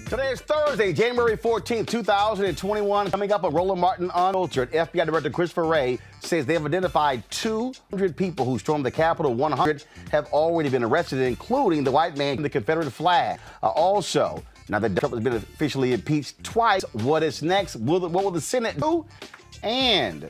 Today is Thursday, January 14, 2021. Coming up on Roland Martin Unfiltered, FBI Director Christopher Wray says they have identified 200 people who stormed the Capitol. 100 have already been arrested, including the white man in the Confederate flag. Also, now that Trump has been officially impeached twice, what is next? What will the Senate do? And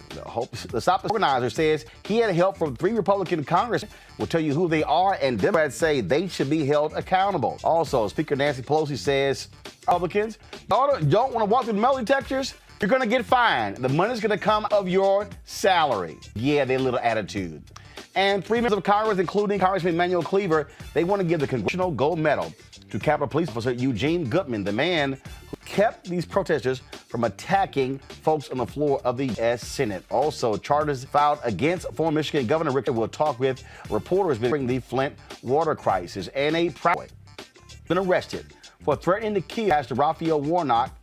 the Stop organizer says he had help from 3 Republican congressmen. We'll tell you who they are, and Democrats say they should be held accountable. Also, Speaker Nancy Pelosi says Republicans don't want to walk through the metal detectors. You're going to get fined. The money's going to come out of your salary. Yeah, their little attitude. And 3 members of Congress, including Congressman Emanuel Cleaver, they want to give the Congressional Gold Medal to Capitol Police Officer Eugene Goodman, the man who kept these protesters from attacking folks on the floor of the U.S. Senate. Also, charges filed against former Michigan Governor Rick will talk with reporters during the Flint water crisis. And a private been arrested for threatening to kill Pastor Raphael Warnock,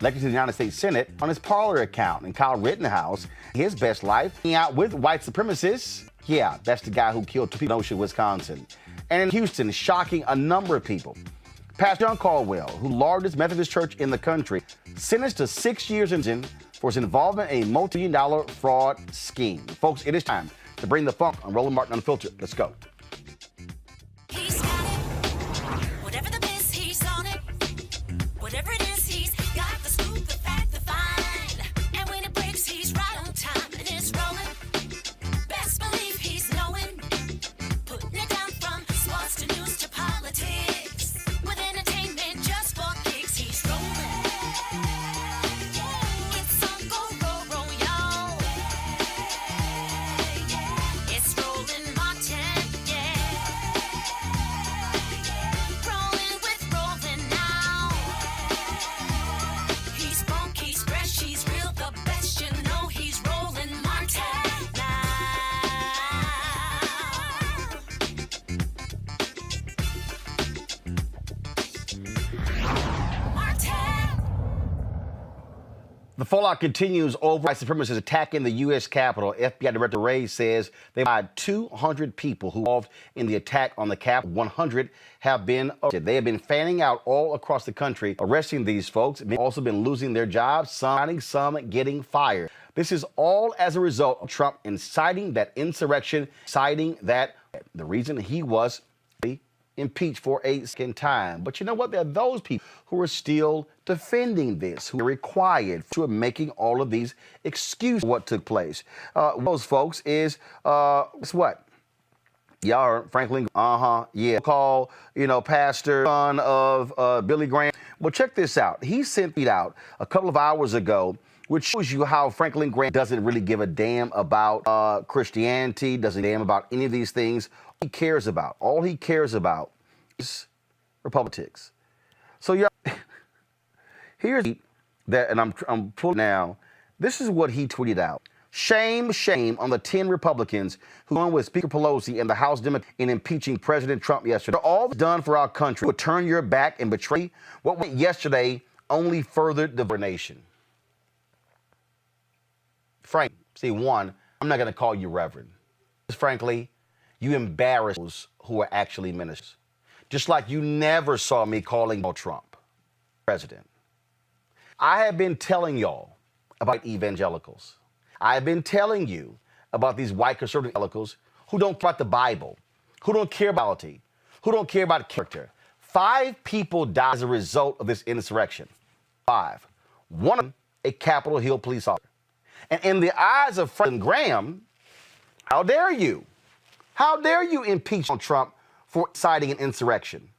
elected to the United States Senate, on his Parler account. And Kyle Rittenhouse, his best life, hanging out with white supremacists. Yeah, that's the guy who killed 2 people in Kenosha, Wisconsin. And in Houston, shocking a number of people. Pastor John Caldwell, who largest Methodist church in the country, sentenced to 6 years in prison for his involvement in a multi-million-dollar fraud scheme. Folks, it is time to bring the funk on Roland Martin Unfiltered. Let's go. He's got it. Whatever the biz, he's on it. Whatever it is, he's got the scoop, the fact, the find. And when it breaks, he's right on time and it's rolling. Best believe he's knowing. Putting it down from sports to news to politics. With entertainment just for kicks, he's rolling. It's on go, y'all. It's Roland Martin, yeah. Rolling with Roland now. He's funk, he's fresh, he's real, the best, you know he's Roland Martin now. Martin. The fallout continues over white supremacists attacking the U.S. Capitol. FBI Director Wray says they had 200 people who were involved in the attack on the Capitol. 100 have been arrested. They have been fanning out all across the country, arresting these folks. They've also been losing their jobs, some getting fired. This is all as a result of Trump inciting that insurrection, citing that the reason he was impeached for a second time. But you know what? There are those people who are still defending this, who are required to making all of these excuses for what took place. Those folks is, guess what? Y'all are Franklin, call, pastor, son of Billy Graham. Well, check this out. He sent it out a couple of hours ago, which shows you how Franklin Graham doesn't really give a damn about Christianity, doesn't damn about any of these things. All he cares about is Republicans. So y'all, here's that, and I'm pulling now. This is what he tweeted out. Shame on the 10 Republicans who went with Speaker Pelosi and the House Democrats in impeaching President Trump yesterday. All done for our country. Would turn your back and betray what went yesterday only furthered the nation. Frank, I'm not going to call you Reverend. Frankly, you embarrass those who are actually ministers. Just like you never saw me calling Trump president. I have been telling y'all about evangelicals. I have been telling you about these white conservative evangelicals who don't care about the Bible, who don't care about reality, who don't care about character. 5 people died as a result of this insurrection. 5. One of them, a Capitol Hill police officer. And in the eyes of Franklin Graham, how dare you? How dare you impeach on Trump for inciting an insurrection?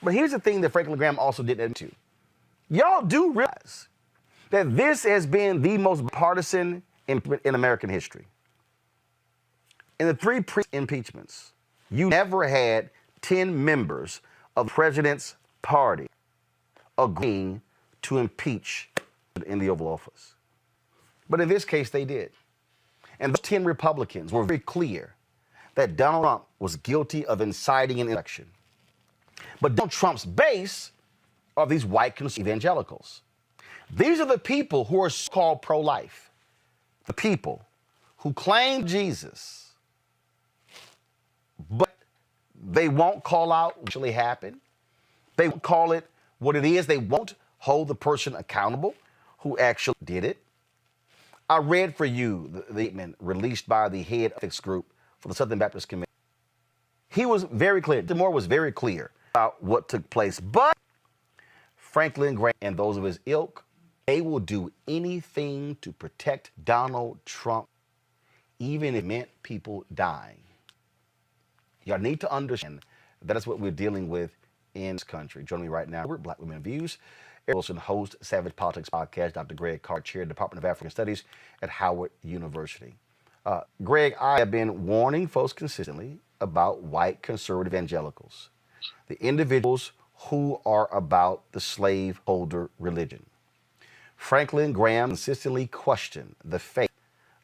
But here's the thing that Franklin Graham also didn't admit to. Y'all do realize that this has been the most partisan in American history. In the 3 impeachments, you never had 10 members of the president's party agreeing to impeach in the Oval Office. But in this case, they did. And those 10 Republicans were very clear that Donald Trump was guilty of inciting an insurrection. But Donald Trump's base are these white conservative evangelicals. These are the people who are called pro-life. The people who claim Jesus, but they won't call out what actually happened. They won't call it What it is, they won't hold the person accountable who actually did it. I read for you the statement released by the head ethics group for the Southern Baptist Committee. He was very clear. Moore was very clear about what took place. But Franklin Graham and those of his ilk, they will do anything to protect Donald Trump, even if it meant people dying. Y'all need to understand that is what we're dealing with in this country. Joining me right now, we're Black Women Views. Eric Wilson, host, Savage Politics Podcast. Dr. Greg Carr, chair, Department of African Studies at Howard University. Greg, I have been warning folks consistently about white conservative evangelicals, the individuals who are about the slaveholder religion. Franklin Graham consistently questioned the faith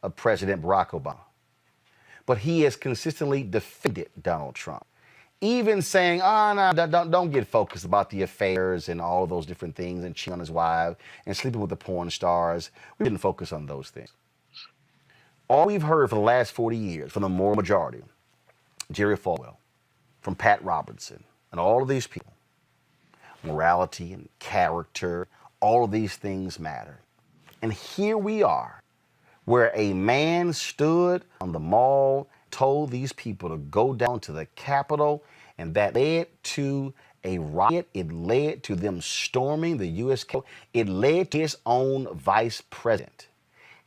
of President Barack Obama, but he has consistently defended Donald Trump, even saying, no, don't get focused about the affairs and all of those different things and cheating on his wife and sleeping with the porn stars. We didn't focus on those things. All we've heard for the last 40 years from the moral majority, Jerry Falwell, from Pat Robertson, and all of these people, morality and character, all of these things matter. And here we are, where a man stood on the mall, told these people to go down to the Capitol, and that led to a riot. It led to them storming the U.S. Capitol. It led to his own vice president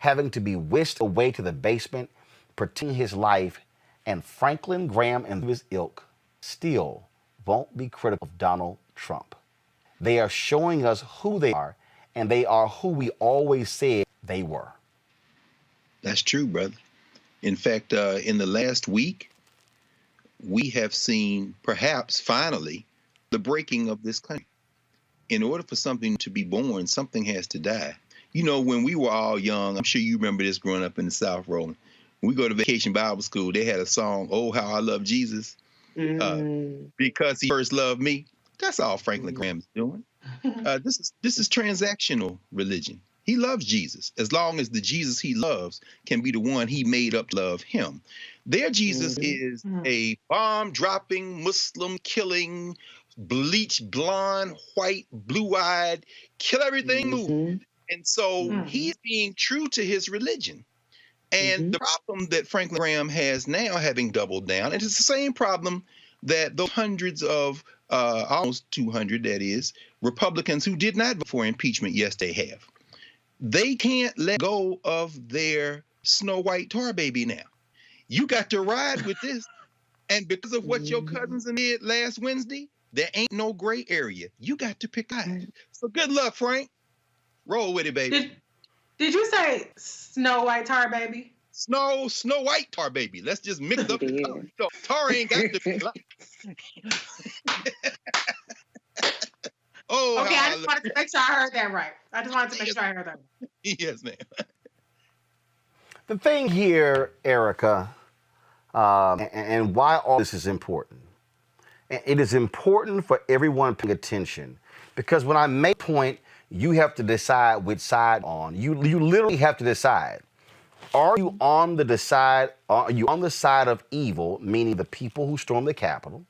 having to be whisked away to the basement, protecting his life, and Franklin Graham and his ilk still won't be critical of Donald Trump. They are showing us who they are, and they are who we always said they were. That's true, brother. In fact, in the last week, we have seen perhaps finally the breaking of this country. In order for something to be born, something has to die. You know, when we were all young, I'm sure you remember this growing up in the South, Roland. When we go to Vacation Bible School, they had a song, "Oh, How I Love Jesus," because he first loved me. That's all Franklin Graham is doing. This is transactional religion. He loves Jesus as long as the Jesus he loves can be the one he made up to love him. Their Jesus is a bomb-dropping, Muslim-killing, bleached, blonde, white, blue-eyed, kill everything moving. And so he's being true to his religion. And the problem that Franklin Graham has now, having doubled down, and it's the same problem that those hundreds of, almost 200, that is, Republicans who did not vote for impeachment, yes, they have. They can't let go of their Snow White tar baby now. You got to ride with this. And because of what your cousins did last Wednesday, there ain't no gray area. You got to pick sides. So good luck, Frank. Roll with it, baby. Did you say Snow White tar baby? Snow White tar baby. Let's just mix up the color. So tar ain't got to be like. Okay, I just wanted to make sure I heard that right. Yes, ma'am. The thing here, Erica, and why all this is important. It is important for everyone paying attention, because when I make a point, you have to decide which side on. You literally have to decide. Are you on the side of evil, meaning the people who stormed the Capitol?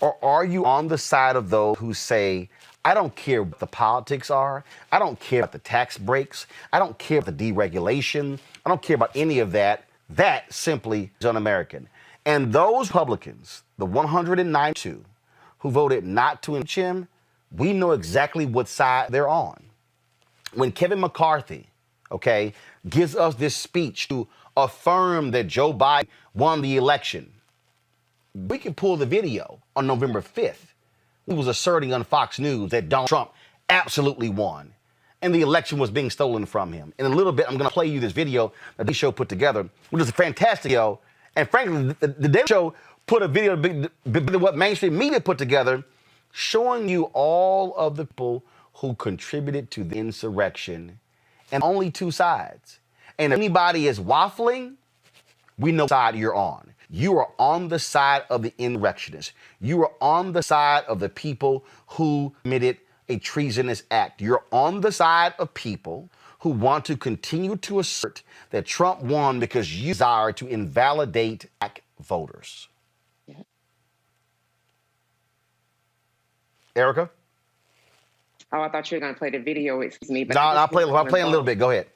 Or are you on the side of those who say, I don't care what the politics are. I don't care about the tax breaks. I don't care about the deregulation. I don't care about any of that. That simply is un-American. And those Republicans, the 192 who voted not to impeach him, we know exactly what side they're on. When Kevin McCarthy, gives us this speech to affirm that Joe Biden won the election, we can pull the video on November 5th. He was asserting on Fox News that Donald Trump absolutely won and the election was being stolen from him. In a little bit, I'm going to play you this video that the show put together, which is a fantastic video. And frankly, the Daily Show put a video what mainstream media put together, showing you all of the people who contributed to the insurrection, and only two sides. And if anybody is waffling, we know what side you're on. You are on the side of the insurrectionists. You are on the side of the people who committed a treasonous act. You're on the side of people who want to continue to assert that Trump won because you desire to invalidate black voters. Yeah. Erica? Oh, I thought you were going to play the video. Excuse me. But No, I I'll just play. want I'll to play in a little invoke- bit. Go ahead.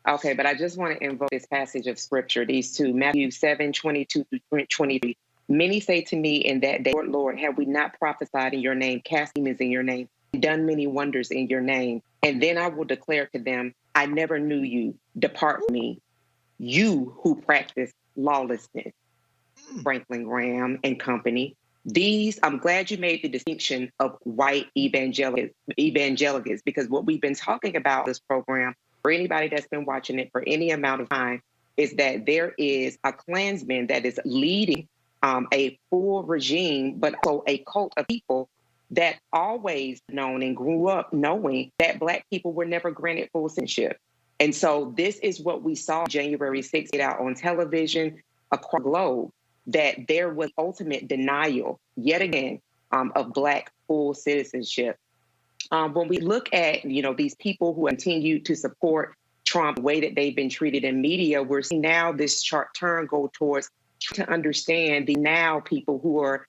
Okay, but I just want to invoke this passage of scripture, these two, Matthew 7:22 through 23. Many say to me in that day, Lord, Lord, have we not prophesied in your name, cast demons in your name, done many wonders in your name? And then I will declare to them, I never knew you. Depart from me, you who practice lawlessness. Franklin Graham and company. I'm glad you made the distinction of white evangelicals, because what we've been talking about this program, for anybody that's been watching it for any amount of time, is that there is a Klansman that is leading a full regime, but also a cult of people that always known and grew up knowing that Black people were never granted full citizenship. And so this is what we saw January 6th get out on television across the globe, that there was ultimate denial, yet again, of Black full citizenship. When we look at, these people who continue to support Trump, the way that they've been treated in media, we're seeing now this chart turn go towards to understand the now people who are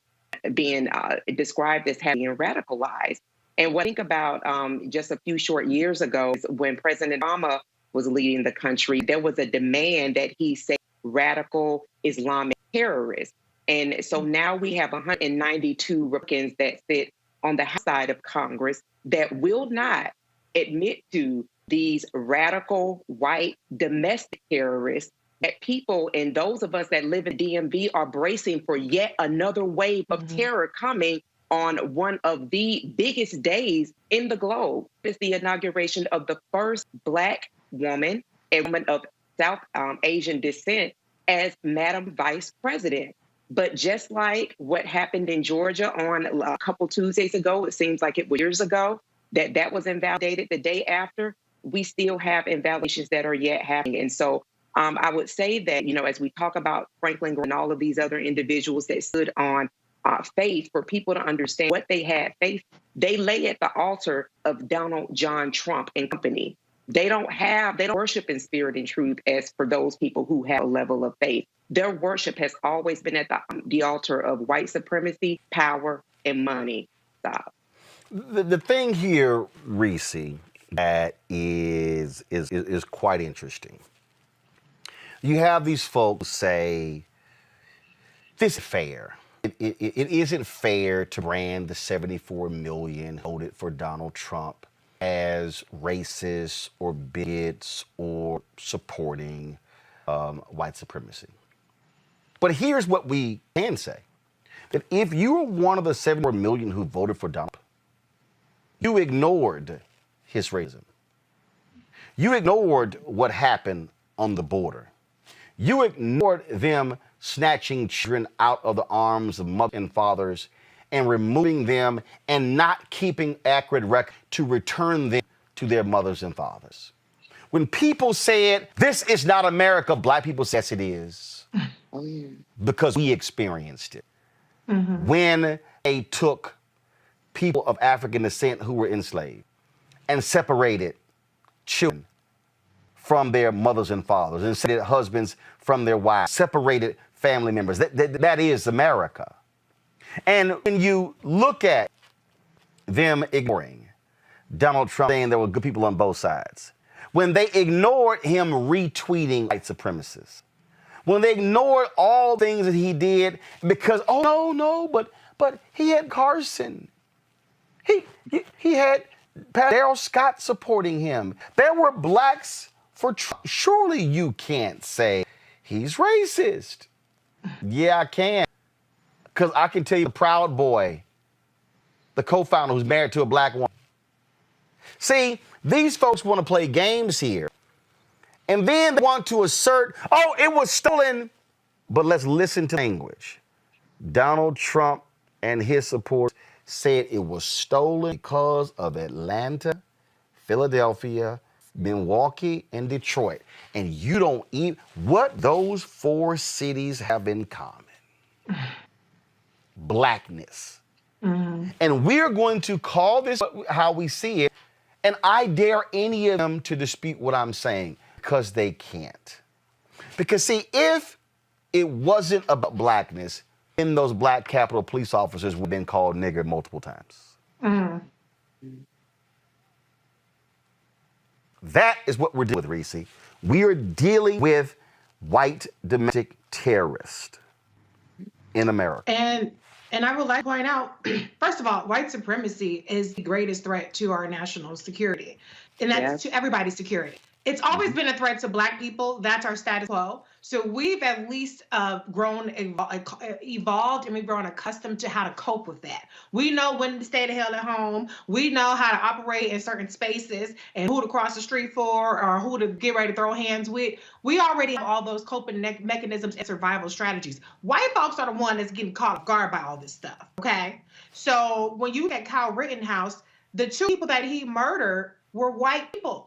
being described as having been radicalized. And what I think about just a few short years ago, is when President Obama was leading the country, there was a demand that he say radical Islamic terrorists. And so now we have 192 Republicans that sit on the House side of Congress that will not admit to these radical white domestic terrorists, that people and those of us that live in DMV are bracing for yet another wave of terror coming on one of the biggest days in the globe. It's the inauguration of the first Black woman, a woman of South Asian descent, as Madam Vice President. But just like what happened in Georgia on a couple Tuesdays ago, it seems like it was years ago, that was invalidated the day after, we still have invalidations that are yet happening. And so I would say that, as we talk about Franklin and all of these other individuals that stood on faith, for people to understand what they had faith, they lay at the altar of Donald John Trump and company. They don't worship in spirit and truth as for those people who have a level of faith. Their worship has always been at the altar of white supremacy, power, and money. Stop. The thing here, Reese, that is quite interesting. You have these folks say, this is fair. It isn't fair to brand the 74 million voted for Donald Trump as racist or bigots or supporting white supremacy. But here's what we can say, that if you were one of the 74 million who voted for Donald, you ignored his racism. You ignored what happened on the border. You ignored them snatching children out of the arms of mothers and fathers and removing them and not keeping accurate record to return them to their mothers and fathers. When people said, this is not America, Black people said, yes, it is. Oh, yeah. Because we experienced it. When they took people of African descent who were enslaved and separated children from their mothers and fathers, and separated husbands from their wives, separated family members. That is America. And when you look at them ignoring Donald Trump, saying there were good people on both sides, when they ignored him retweeting white supremacists, when they ignored all things that he did because, but he had Carson. He had Daryl Scott supporting him. There were Blacks for Trump. Surely you can't say he's racist. Yeah, I can. Because I can tell you, the Proud Boy, the co-founder who's married to a Black woman. See, these folks want to play games here. And then they want to assert, it was stolen. But let's listen to language. Donald Trump and his supporters said it was stolen because of Atlanta, Philadelphia, Milwaukee, and Detroit. And you don't even, what those four cities have in common? Blackness. And we're going to call this how we see it. And I dare any of them to dispute what I'm saying, because they can't. Because see, if it wasn't about blackness, then those Black Capitol police officers would have been called nigger multiple times. That is what we're dealing with, Reese. We are dealing with white domestic terrorists in America. And I would like to point out, first of all, white supremacy is the greatest threat to our national security, and that's to everybody's security. It's always been a threat to Black people. That's our status quo. So we've at least evolved, and we've grown accustomed to how to cope with that. We know when to stay the hell at home. We know how to operate in certain spaces and who to cross the street for or who to get ready to throw hands with. We already have all those coping mechanisms and survival strategies. White folks are the one that's getting caught off guard by all this stuff, okay? So when you look at Kyle Rittenhouse, the 2 people that he murdered were white people.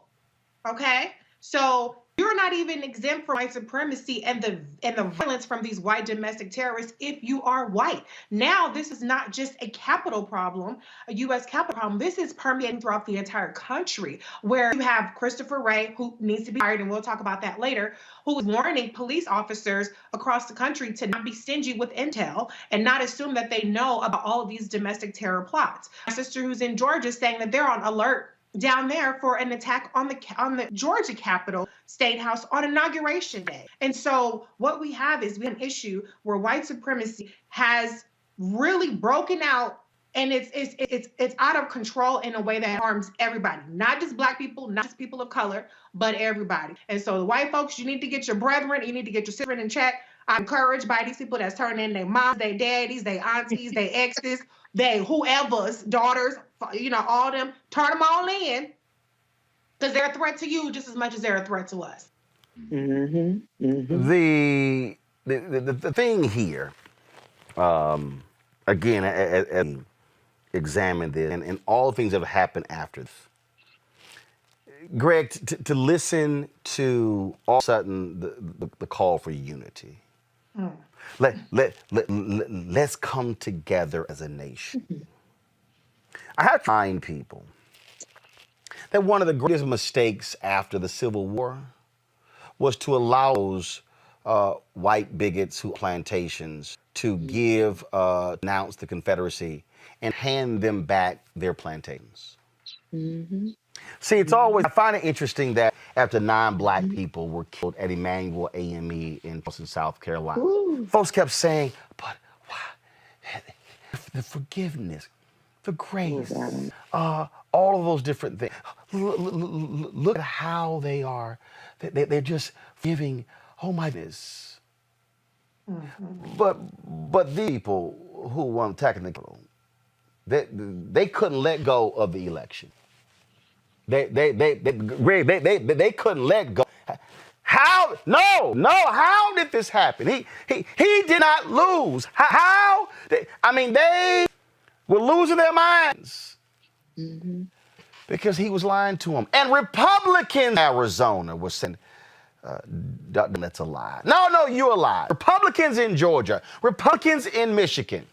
Okay, so you're not even exempt from white supremacy and the violence from these white domestic terrorists if you are white. Now, this is not just a capital problem, a U.S. capital problem. This is permeating throughout the entire country, where you have Christopher Wray, who needs to be fired, and we'll talk about that later, who is warning police officers across the country to not be stingy with intel and not assume that they know about all of these domestic terror plots. My sister, who's in Georgia, is saying that they're on alert down there for an attack on the Georgia Capitol State House on Inauguration Day. And so what we have is an issue where white supremacy has really broken out, and it's out of control in a way that harms everybody, not just Black people, not just people of color, but everybody. And so the white folks, you need to get your brethren, you need to get your sister in check. I'm encouraged by these people that's turning in their moms, their daddies, their aunties, their exes, they whoever's daughters, all them, turn them all in, because they're a threat to you just as much as they're a threat to us. Mm-hmm. Mm-hmm. The thing here, again, as examine this and all the things that have happened after this, Greg, to listen to all of a sudden the call for unity. Mm. Let's come together as a nation. Mm-hmm. I have to remind people that one of the greatest mistakes after the Civil War was to allow those white bigots who plantations to announce the Confederacy and hand them back their plantations. Mm-hmm. See, it's always, I find it interesting that after 9 Black people were killed at Emmanuel AME in Charleston, South Carolina, folks kept saying, but why? The forgiveness, the grace, all of those different things. Look at how they are. They're just giving, oh my goodness. Mm-hmm. But the people who were attacking the Capitol, they couldn't let go of the election. They couldn't let go. How? No. How did this happen? He did not lose. How? They were losing their minds because he was lying to them. And Republicans in Arizona were saying, that's a lie. No, you're a lie. Republicans in Georgia, Republicans in Michigan.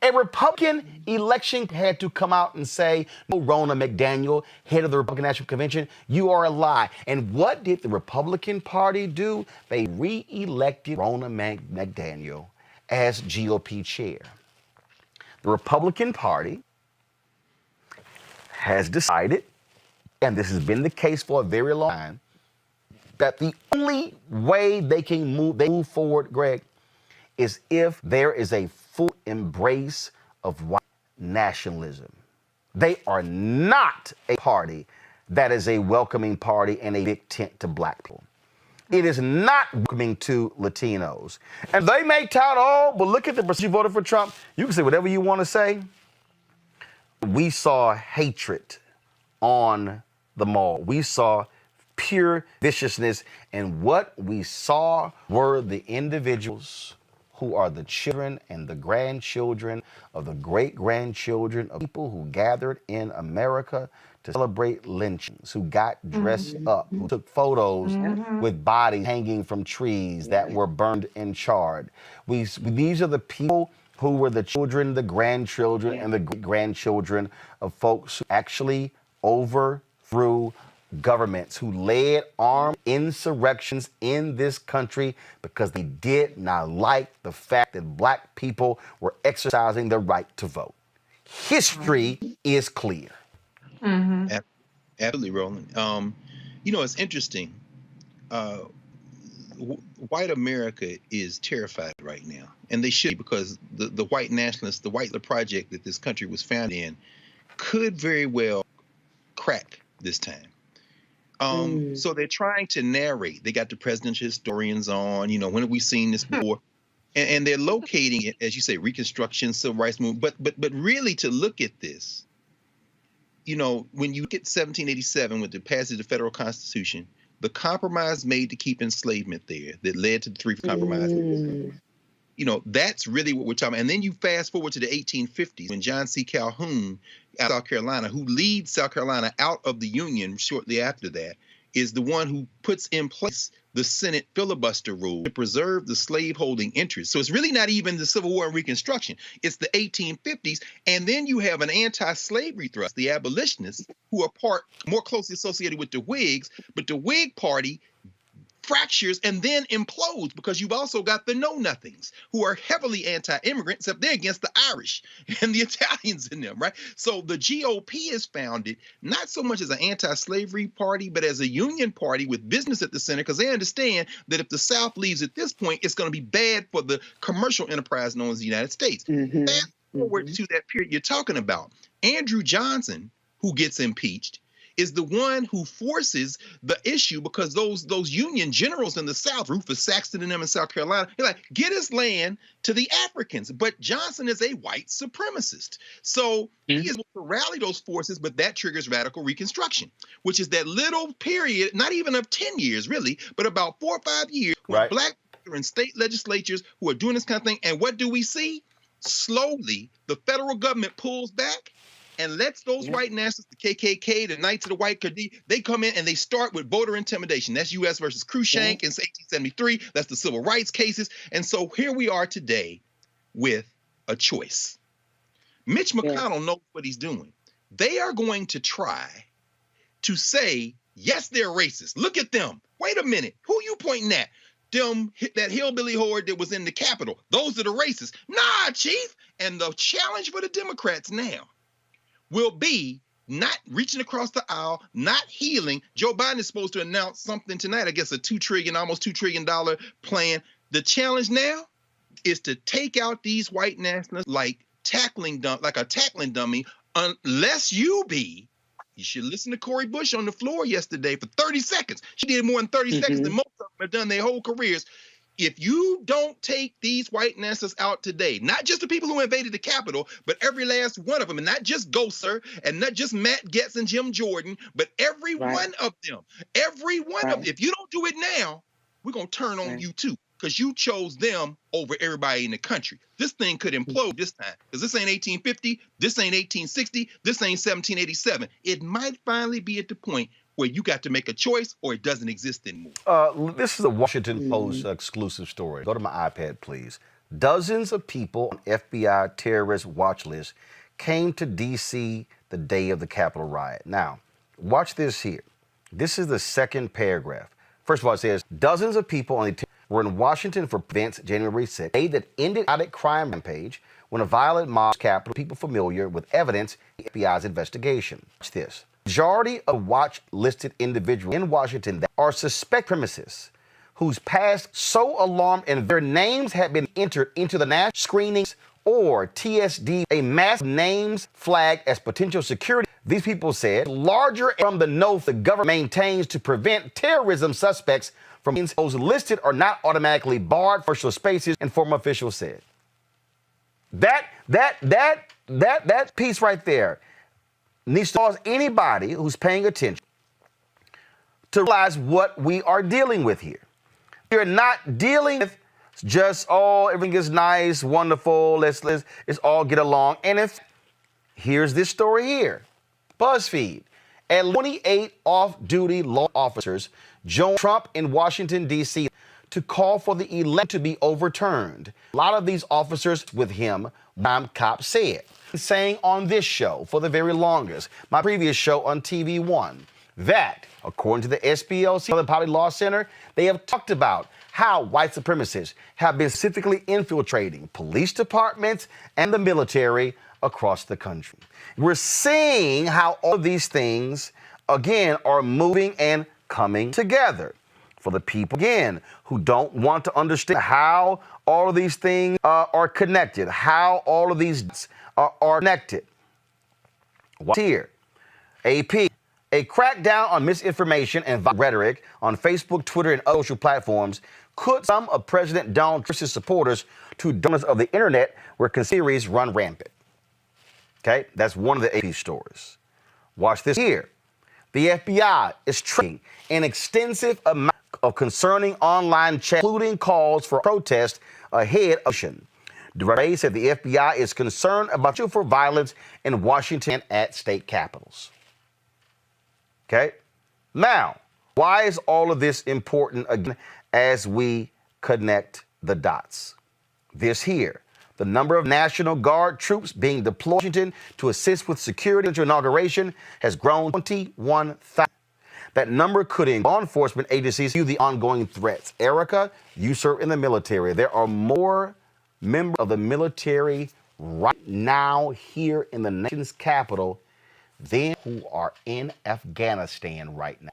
A Republican election had to come out and say, no, Ronna McDaniel, head of the Republican National Convention, you are a lie. And what did the Republican Party do? They re-elected Ronna McDaniel as GOP chair. The Republican Party has decided, and this has been the case for a very long time, that the only way they can move forward, Greg, is if there is a full embrace of white nationalism. They are not a party that is a welcoming party and a big tent to Black people. It is not welcoming to Latinos. And they may tout, but look at the person who voted for Trump. You can say whatever you want to say. We saw hatred on the mall. We saw pure viciousness. And what we saw were the individuals who are the children and the grandchildren of the great-grandchildren of people who gathered in America to celebrate lynchings, who got dressed up, who took photos with bodies hanging from trees that were burned and charred. These are the people who were the children, the grandchildren, and the great-grandchildren of folks who actually overthrew governments, who led armed insurrections in this country because they did not like the fact that Black people were exercising their right to vote. History is clear. Absolutely, Roland. You know, it's interesting. Uh, White America is terrified right now, and they should, because the white nationalists, the white project that this country was founded in, could very well crack this time. So they're trying to narrate. They got the presidential historians on, you know, when have we seen this before? And they're locating it, as you say, Reconstruction, Civil Rights Movement. But really, to look at this, you know, when you look at 1787 with the passage of the federal Constitution, the compromise made to keep enslavement there that led to the three compromises. You know, that's really what we're talking about. And then you fast forward to the 1850s when John C. Calhoun out of South Carolina, who leads South Carolina out of the Union shortly after that, is the one who puts in place the Senate filibuster rule to preserve the slaveholding interest. So it's really not even the Civil War and Reconstruction. It's the 1850s. And then you have an anti-slavery thrust, the abolitionists, who are more closely associated with the Whigs, but the Whig Party fractures and then implodes because you've also got the know-nothings who are heavily anti-immigrant, except they're against the Irish and the Italians in them, right? So the GOP is founded not so much as an anti-slavery party, but as a union party with business at the center, because they understand that if the South leaves at this point, it's going to be bad for the commercial enterprise known as the United States. Fast forward to that period you're talking about. Andrew Johnson, who gets impeached, is the one who forces the issue, because those Union generals in the South, Rufus Saxton and them in South Carolina, they're like, get his land to the Africans. But Johnson is a white supremacist. So he is able to rally those forces, but that triggers radical Reconstruction, which is that little period, not even of 10 years really, but about 4 or 5 years, when black people are in state legislatures who are doing this kind of thing. And what do we see? Slowly, the federal government pulls back and lets those white nationalists, the KKK, the Knights of the White Khadi, they come in and they start with voter intimidation. That's U.S. versus Cruikshank in 1873. That's the civil rights cases. And so here we are today with a choice. Mitch McConnell knows what he's doing. They are going to try to say, yes, they're racist. Look at them. Wait a minute. Who you pointing at? That hillbilly horde that was in the Capitol. Those are the racists. Nah, Chief. And the challenge for the Democrats now will be not reaching across the aisle, not healing. Joe Biden is supposed to announce something tonight, I guess almost $2 trillion plan. The challenge now is to take out these white nationalists like a tackling dummy, unless you should listen to Cori Bush on the floor yesterday for 30 seconds. She did more in 30 seconds than most of them have done their whole careers. If you don't take these white nationalists out today, not just the people who invaded the Capitol, but every last one of them, and not just Gosar, and not just Matt Gaetz and Jim Jordan, but every one of them, if you don't do it now, we're going to turn on you too, because you chose them over everybody in the country. This thing could implode this time, because this ain't 1850, this ain't 1860, this ain't 1787. It might finally be at the point where you got to make a choice or it doesn't exist anymore. This is a Washington Post exclusive story. Go to my iPad, please. Dozens of people on FBI terrorist watch list came to D.C. the day of the Capitol riot. Now, watch this here. This is the second paragraph. First of all, it says, dozens of people on the were in Washington for events January 6th, a day that ended a crime rampage when a violent mob Capitol, people familiar with evidence in the FBI's investigation. Watch this. Majority of watch-listed individuals in Washington that are suspect supremacists whose past so alarmed and their names had been entered into the national screenings or TSD, a mass of names flagged as potential security. These people said larger from the note the government maintains to prevent terrorism suspects from those listed are not automatically barred for commercial spaces, and former officials said. That piece right there needs to cause anybody who's paying attention to realize what we are dealing with here. We're not dealing with just, everything is nice, wonderful, let's all get along. And here's this story here. BuzzFeed. At 28 off-duty law officers joined Trump in Washington, D.C. to call for the election to be overturned. A lot of these officers with him, cops said. Saying on this show for the very longest, my previous show on TV One, that according to the SPLC, the Public Law Center, they have talked about how white supremacists have been specifically infiltrating police departments and the military across the country. We're seeing how all of these things, again, are moving and coming together. For the people, again, who don't want to understand how all of these things are connected, how all of these are connected. What's here? AP, a crackdown on misinformation and rhetoric on Facebook, Twitter, and other social platforms could some of President Donald Trump's supporters to donors of the internet where conspiracies run rampant. Okay, that's one of the AP stories. Watch this here. The FBI is tracking an extensive amount of concerning online chat, including calls for protest ahead of election. DeRay said the FBI is concerned about for violence in Washington at state capitals. Okay, now, why is all of this important again as we connect the dots? This here, the number of National Guard troops being deployed in Washington to assist with security into inauguration has grown 21,000. That number could in law enforcement agencies view the ongoing threats. Erica, you serve in the military. There are more members of the military right now here in the nation's capital than who are in Afghanistan right now.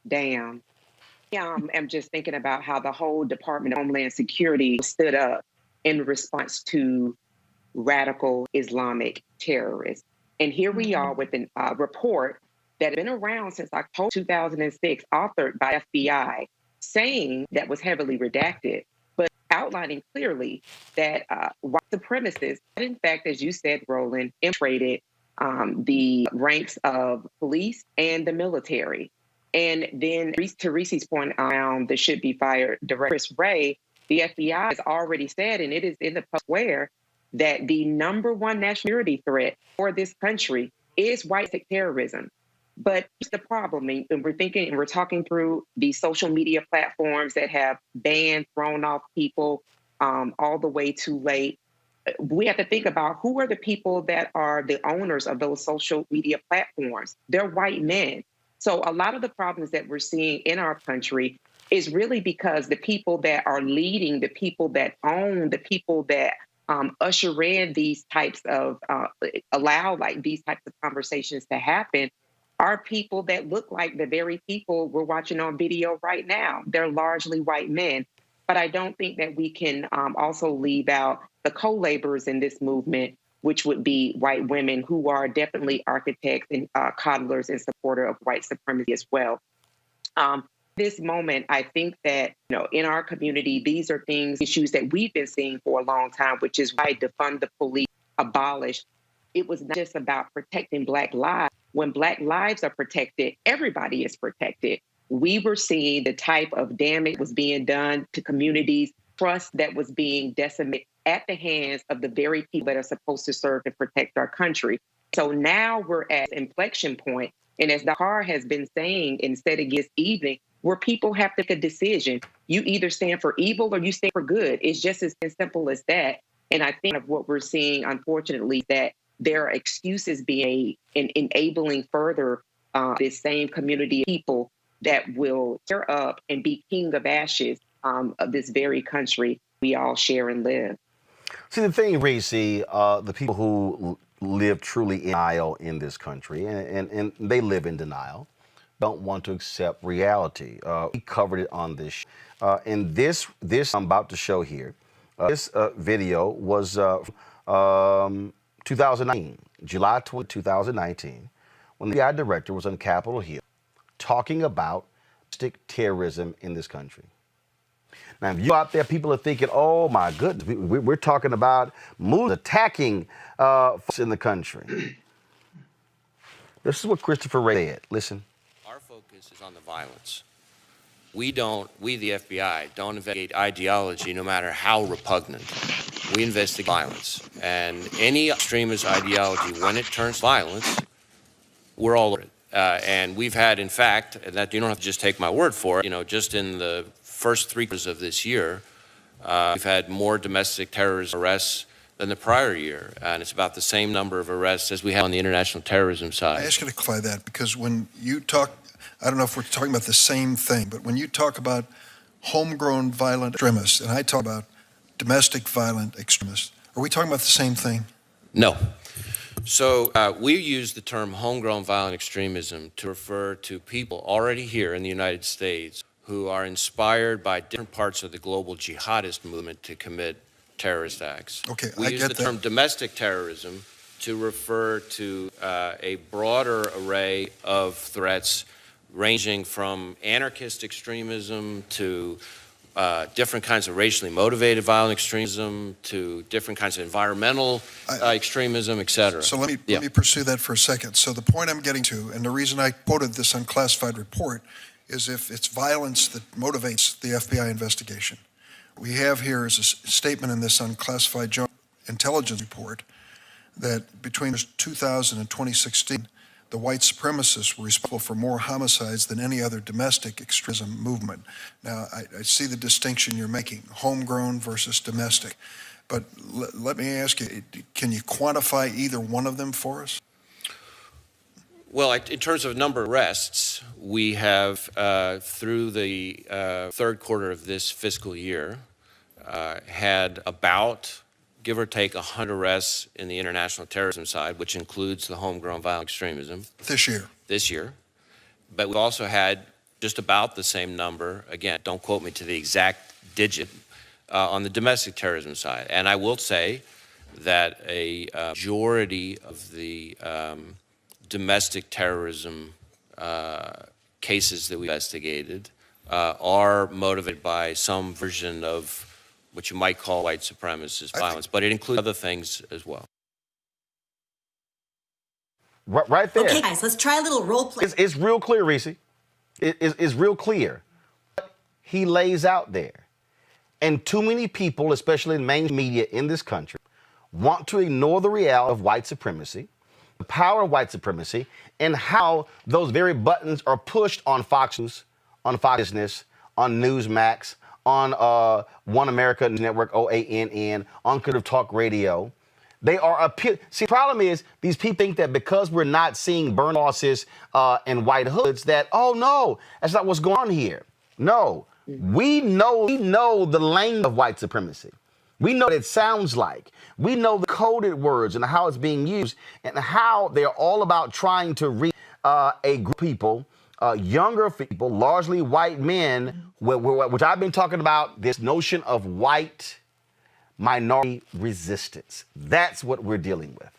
Damn. I'm just thinking about how the whole Department of Homeland Security stood up in response to radical Islamic terrorists. And here we are with a report that had been around since October 2006, authored by FBI, saying that was heavily redacted, but outlining clearly that white supremacists, in fact, as you said, Roland, infiltrated the ranks of police and the military. And then to Reese's point around the should be fired Director Chris Wray, the FBI has already said, and it is in the public square, that the number one national security threat for this country is white terrorism. But here's the problem, and we're talking through the social media platforms that have banned, thrown off people all the way too late. We have to think about who are the people that are the owners of those social media platforms. They're white men. So a lot of the problems that we're seeing in our country is really because the people that are leading, the people that own, the people that usher in these types of, allow like these types of conversations to happen are people that look like the very people we're watching on video right now. They're largely white men. But I don't think that we can also leave out the co-laborers in this movement, which would be white women who are definitely architects and coddlers and supporter of white supremacy as well. This moment, I think that, in our community, these are issues that we've been seeing for a long time, which is why defund the police, abolish. It was not just about protecting Black lives. When Black lives are protected, everybody is protected. We were seeing the type of damage was being done to communities, trust that was being decimated at the hands of the very people that are supposed to serve and protect our country. So now we're at an inflection point. And as Dakar has been saying and said against evening, where people have to make a decision. You either stand for evil or you stand for good. It's just as simple as that. And I think of what we're seeing, unfortunately, that there are excuses being enabling further this same community of people that will tear up and be king of ashes of this very country we all share and live. See, the thing, Reese, the people who live truly in denial in this country, and they live in denial, don't want to accept reality. We covered it on this show. And this I'm about to show here, this video was 2019, July 20, 2019, when the FBI director was on Capitol Hill talking about terrorism in this country. Now, if you out there, people are thinking, oh, my goodness, we're talking about moves attacking folks in the country. This is what Christopher Wray said. Listen. Our focus is on the violence. We, the FBI, don't investigate ideology, no matter how repugnant. We investigate violence. And any extremist ideology, when it turns violence, we're all over it. And we've had, in fact, and that you don't have to just take my word for it, just in the first 3 quarters of this year, we've had more domestic terrorism arrests than the prior year. And it's about the same number of arrests as we have on the international terrorism side. I ask you to clarify that, because when you talk, I don't know if we're talking about the same thing, but when you talk about homegrown violent extremists, and I talk about domestic violent extremists, are we talking about the same thing? No. So we use the term homegrown violent extremism to refer to people already here in the United States who are inspired by different parts of the global jihadist movement to commit terrorist acts. Okay, we I use get the that. term domestic terrorism to refer to a broader array of threats ranging from anarchist extremism to different kinds of racially motivated violent extremism to different kinds of environmental extremism, et cetera. So let me pursue that for a second. So the point I'm getting to, and the reason I quoted this unclassified report, is if it's violence that motivates the FBI investigation. We have here is a statement in this unclassified joint intelligence report that between 2000 and 2016, the white supremacists were responsible for more homicides than any other domestic extremism movement. Now, I see the distinction you're making, homegrown versus domestic. But let me ask you, can you quantify either one of them for us? Well, in terms of number of arrests, we have, through the third quarter of this fiscal year, had about, give or take, 100 arrests in the international terrorism side, which includes the homegrown violent extremism. This year. But we've also had just about the same number, again, don't quote me to the exact digit, on the domestic terrorism side. And I will say that a majority of the domestic terrorism cases that we investigated are motivated by some version of what you might call white supremacist violence, but it includes other things as well. Right there. Okay, guys, let's try a little role play. It's real clear, Reese. It's real clear. What he lays out there. And too many people, especially in main media in this country, want to ignore the reality of white supremacy, the power of white supremacy, and how those very buttons are pushed on Fox News, on Fox Business, on Newsmax, on One America Network, OANN, on Conservative Talk Radio. They are See, the problem is these people think that because we're not seeing burn losses and white hoods that, oh, no, that's not what's going on here. No, we know the language of white supremacy. We know what it sounds like. We know the coded words and how it's being used and how they're all about trying to reach a group of people, younger people, largely white men, which I've been talking about, this notion of white minority resistance. That's what we're dealing with.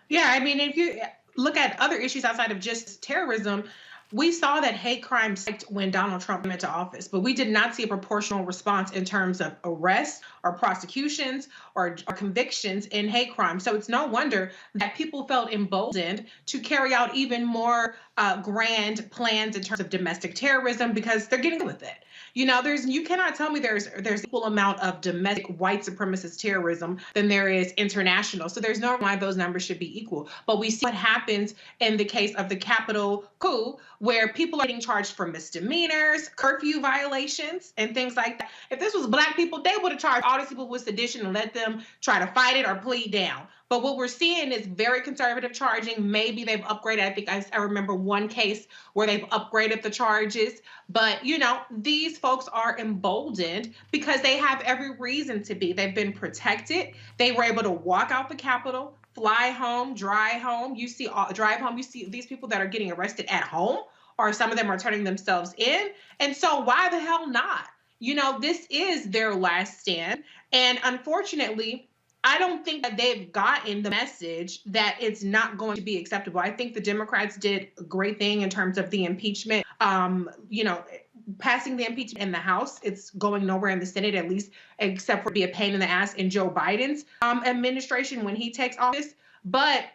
Yeah, I mean, if you look at other issues outside of just terrorism, we saw that hate crime spiked when Donald Trump went into office, but we did not see a proportional response in terms of arrests or prosecutions or convictions in hate crime. So it's no wonder that people felt emboldened to carry out even more grand plans in terms of domestic terrorism because they're getting with it. You know, you cannot tell me there's equal amount of domestic white supremacist terrorism than there is international. So there's no reason why those numbers should be equal. But we see what happens in the case of the Capitol coup, where people are getting charged for misdemeanors, curfew violations, and things like that. If this was black people, they would have charged all these people with sedition and let them try to fight it or plead down. But what we're seeing is very conservative charging. Maybe they've upgraded. I think I remember one case where they've upgraded the charges. But, you know, these folks are emboldened because they have every reason to be. They've been protected. They were able to walk out the Capitol, fly home, drive home. You see these people that are getting arrested at home, or some of them are turning themselves in. And so why the hell not? You know, this is their last stand. And unfortunately, I don't think that they've gotten the message that it's not going to be acceptable. I think the Democrats did a great thing in terms of the impeachment, passing the impeachment in the House. It's going nowhere in the Senate, at least, except for be a pain in the ass in Joe Biden's administration when he takes office. But,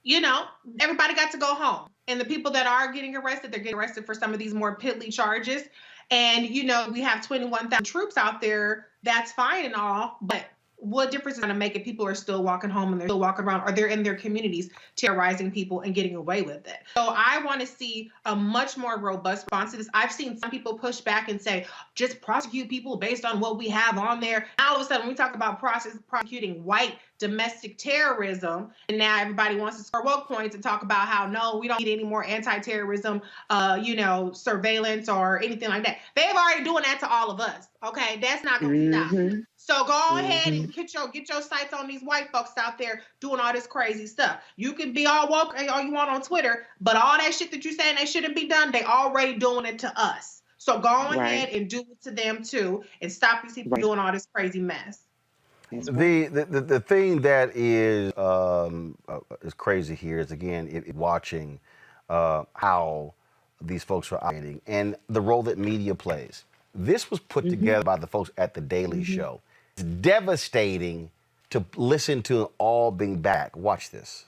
you know, everybody got to go home. And the people that are getting arrested, they're getting arrested for some of these more piddly charges. And, you know, we have 21,000 troops out there. That's fine and all, but what difference is it going to make if people are still walking home and they're still walking around, or they're in their communities terrorizing people and getting away with it? So I want to see a much more robust response to this. I've seen some people push back and say, just prosecute people based on what we have on there. Now, all of a sudden, when we talk about prosecuting white domestic terrorism, and now everybody wants to score woke points and talk about how, no, we don't need any more anti-terrorism, surveillance or anything like that. They've already doing that to all of us. Okay, that's not going to stop. So go ahead and get your sights on these white folks out there doing all this crazy stuff. You can be all woke all you want on Twitter, but all that shit that you saying they shouldn't be done, they already doing it to us. So go ahead and do it to them too, and stop these people doing all this crazy mess. The thing that is crazy here is, again, watching how these folks are operating and the role that media plays. This was put together by the folks at The Daily Show. It's devastating to listen to all being back. Watch this.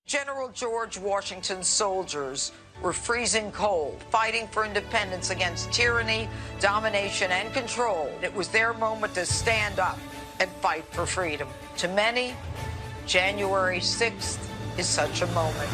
General George Washington's soldiers were freezing cold, fighting for independence against tyranny, domination, and control. It was their moment to stand up and fight for freedom. To many, January 6th is such a moment.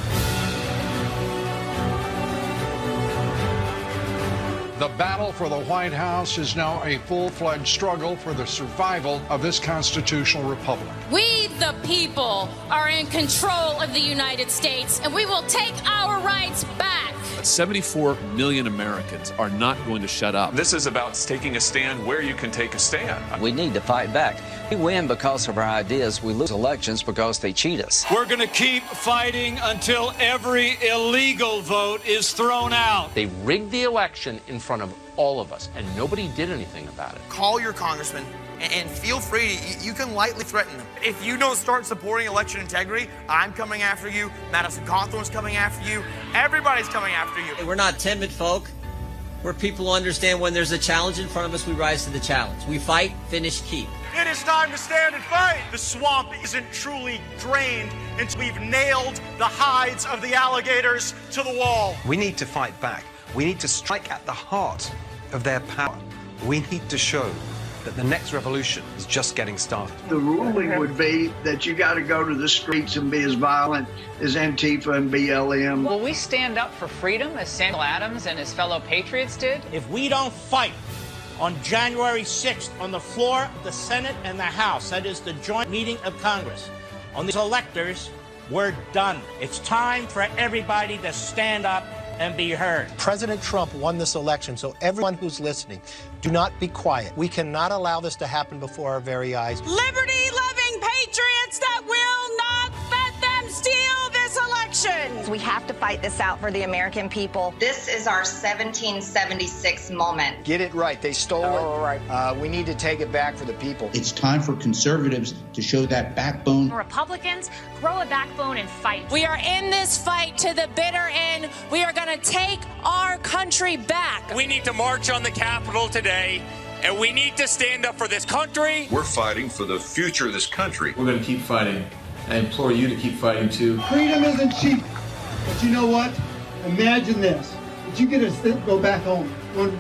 The battle for the White House is now a full-fledged struggle for the survival of this constitutional republic. We, the people, are in control of the United States, and we will take our rights back. 74 million Americans are not going to shut up. This is about taking a stand where you can take a stand. We need to fight back. We win because of our ideas. We lose elections because they cheat us. We're going to keep fighting until every illegal vote is thrown out. They rigged the election in front of all of us, and nobody did anything about it. Call your congressman and feel free. You can lightly threaten them. If you don't start supporting election integrity, I'm coming after you. Madison Cawthorn's coming after you. Everybody's coming after you. We're not timid folk. We're people who understand when there's a challenge in front of us, we rise to the challenge. We fight, finish, keep. It is time to stand and fight. The swamp isn't truly drained until we've nailed the hides of the alligators to the wall. We need to fight back. We need to strike at the heart of their power. We need to show that the next revolution is just getting started. The ruling would be that you got to go to the streets and be as violent as Antifa and BLM. Will we stand up for freedom as Samuel Adams and his fellow patriots did? If we don't fight on January 6th on the floor of the Senate and the House, that is the joint meeting of Congress, on these electors, we're done. It's time for everybody to stand up and be heard. President Trump won this election, so everyone who's listening, do not be quiet. We cannot allow this to happen before our very eyes. Liberty-loving patriots that will not let them steal this election. We have to fight this out for the American people. This is our 1776 moment. Get it right. They stole it. We need to take it back for the people. It's time for conservatives to show that backbone. Republicans, grow a backbone and fight. We are in this fight to the bitter end. We are going to take our country back. We need to march on the Capitol today, and we need to stand up for this country. We're fighting for the future of this country. We're going to keep fighting. I implore you to keep fighting too. Freedom isn't cheap, but you know what? Imagine this, that you get to go back home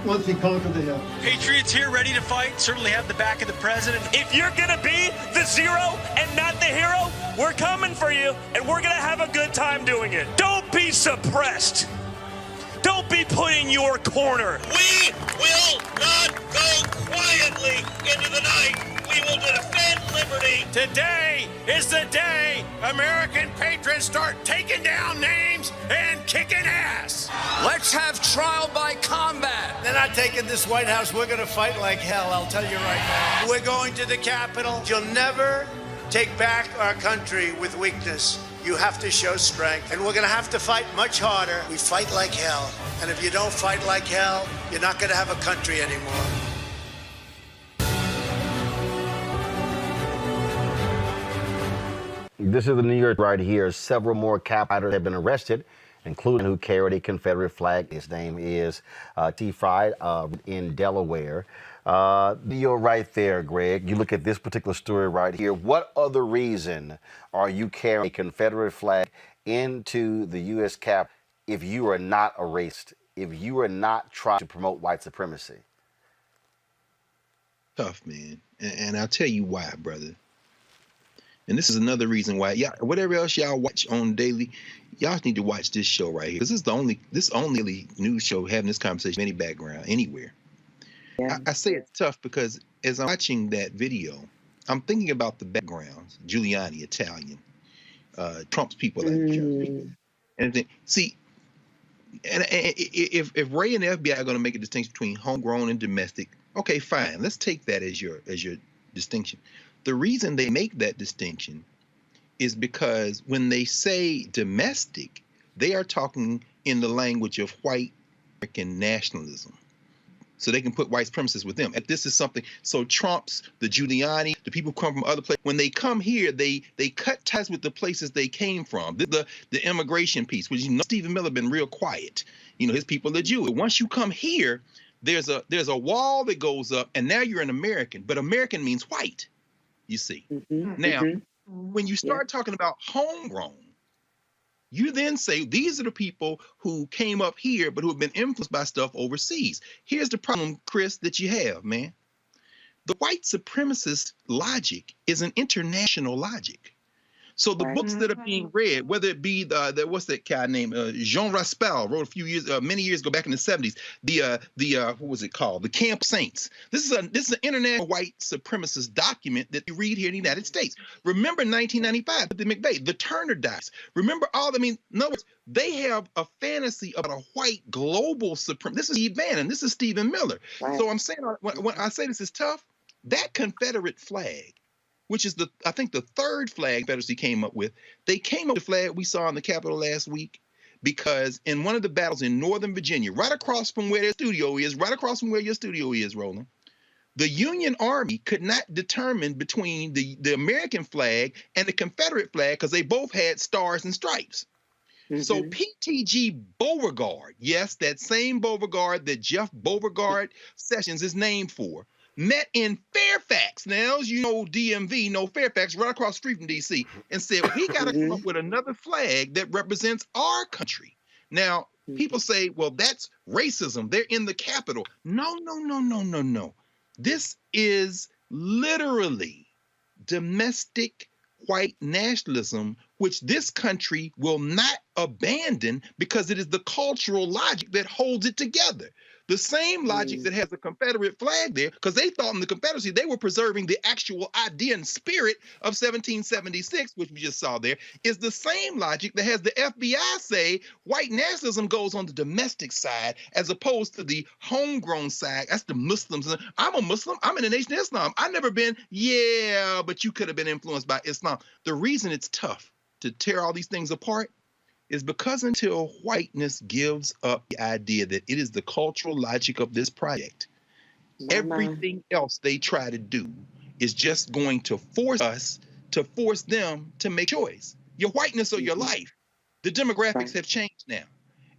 once we conquer the hill. Patriots here ready to fight, certainly have the back of the president. If you're going to be the zero and not the hero, we're coming for you, and we're going to have a good time doing it. Don't be suppressed. Don't be put in your corner. We will not go quietly into the night. We will defend liberty. Today is the day American patriots start taking down names and kicking ass. Let's have trial by combat. They're not taking this White House. We're going to fight like hell, I'll tell you right now. We're going to the Capitol. You'll never take back our country with weakness. You have to show strength, and we're going to have to fight much harder. We fight like hell, and if you don't fight like hell, you're not going to have a country anymore. This is the New York right here. Several more Cap fighters have been arrested, including who carried a Confederate flag. His name is T. Fry in Delaware. You're right there, Greg. You look at this particular story right here. What other reason are you carrying a Confederate flag into the U.S. Cap if you are not a racist, if you are not trying to promote white supremacy? Tough, man. And I'll tell you why, brother. And this is another reason why, whatever else y'all watch on daily, y'all need to watch this show right here. This is the only news show having this conversation any background anywhere. Yeah. I say it's tough because as I'm watching that video, I'm thinking about the backgrounds. Giuliani, Italian, Trump's people like Germany. And see, and if Ray and the FBI are going to make a distinction between homegrown and domestic, Okay, fine. Let's take that as your distinction. The reason they make that distinction is because when they say domestic, they are talking in the language of white American nationalism. So they can put white supremacists with them. If this is something, so Trump's, the Giuliani, the people who come from other places, when they come here, they cut ties with the places they came from. The immigration piece, which Stephen Miller been real quiet. His people are Jewish. Once you come here, there's a wall that goes up, and now you're an American. But American means white, you see. Now, when you start talking about homegrown, you then say these are the people who came up here but who have been influenced by stuff overseas. Here's the problem, Chris, that you have, man. The white supremacist logic is an international logic. So the books that are being read, whether it be the what's that guy named Jean Raspail wrote many years ago back in the 70s, what was it called? The Camp Saints. This is an international white supremacist document that you read here in the United States. Remember 1995, the McVeigh, the Turner dies. Remember in other words, they have a fantasy about a white global supremacist. This is Steve Bannon. This is Stephen Miller. Right. So I'm saying when I say this is tough, that Confederate flag, which is I think the third flag Confederacy came up with. They came up with the flag we saw in the Capitol last week because in one of the battles in Northern Virginia, right across from where their studio is, right across from where your studio is, Roland, the Union Army could not determine between the American flag and the Confederate flag because they both had stars and stripes. So PTG Beauregard, yes, that same Beauregard that Jeff Beauregard Sessions is named for, met in Fairfax. Now, as you know, DMV, Fairfax, right across the street from D.C., and said, we got to come up with another flag that represents our country. Now, people say, well, that's racism. They're in the Capitol. No. This is literally domestic white nationalism, which this country will not abandon because it is the cultural logic that holds it together. The same logic that has the Confederate flag there, because they thought in the Confederacy they were preserving the actual idea and spirit of 1776, which we just saw there, is the same logic that has the FBI say white nationalism goes on the domestic side as opposed to the homegrown side. That's the Muslims. I'm a Muslim. I'm in the Nation of Islam. I've never been, but you could have been influenced by Islam. The reason it's tough to tear all these things apart is because until whiteness gives up the idea that it is the cultural logic of this project, everything else they try to do is just going to force them to make choice. Your whiteness or your life. The demographics have changed now,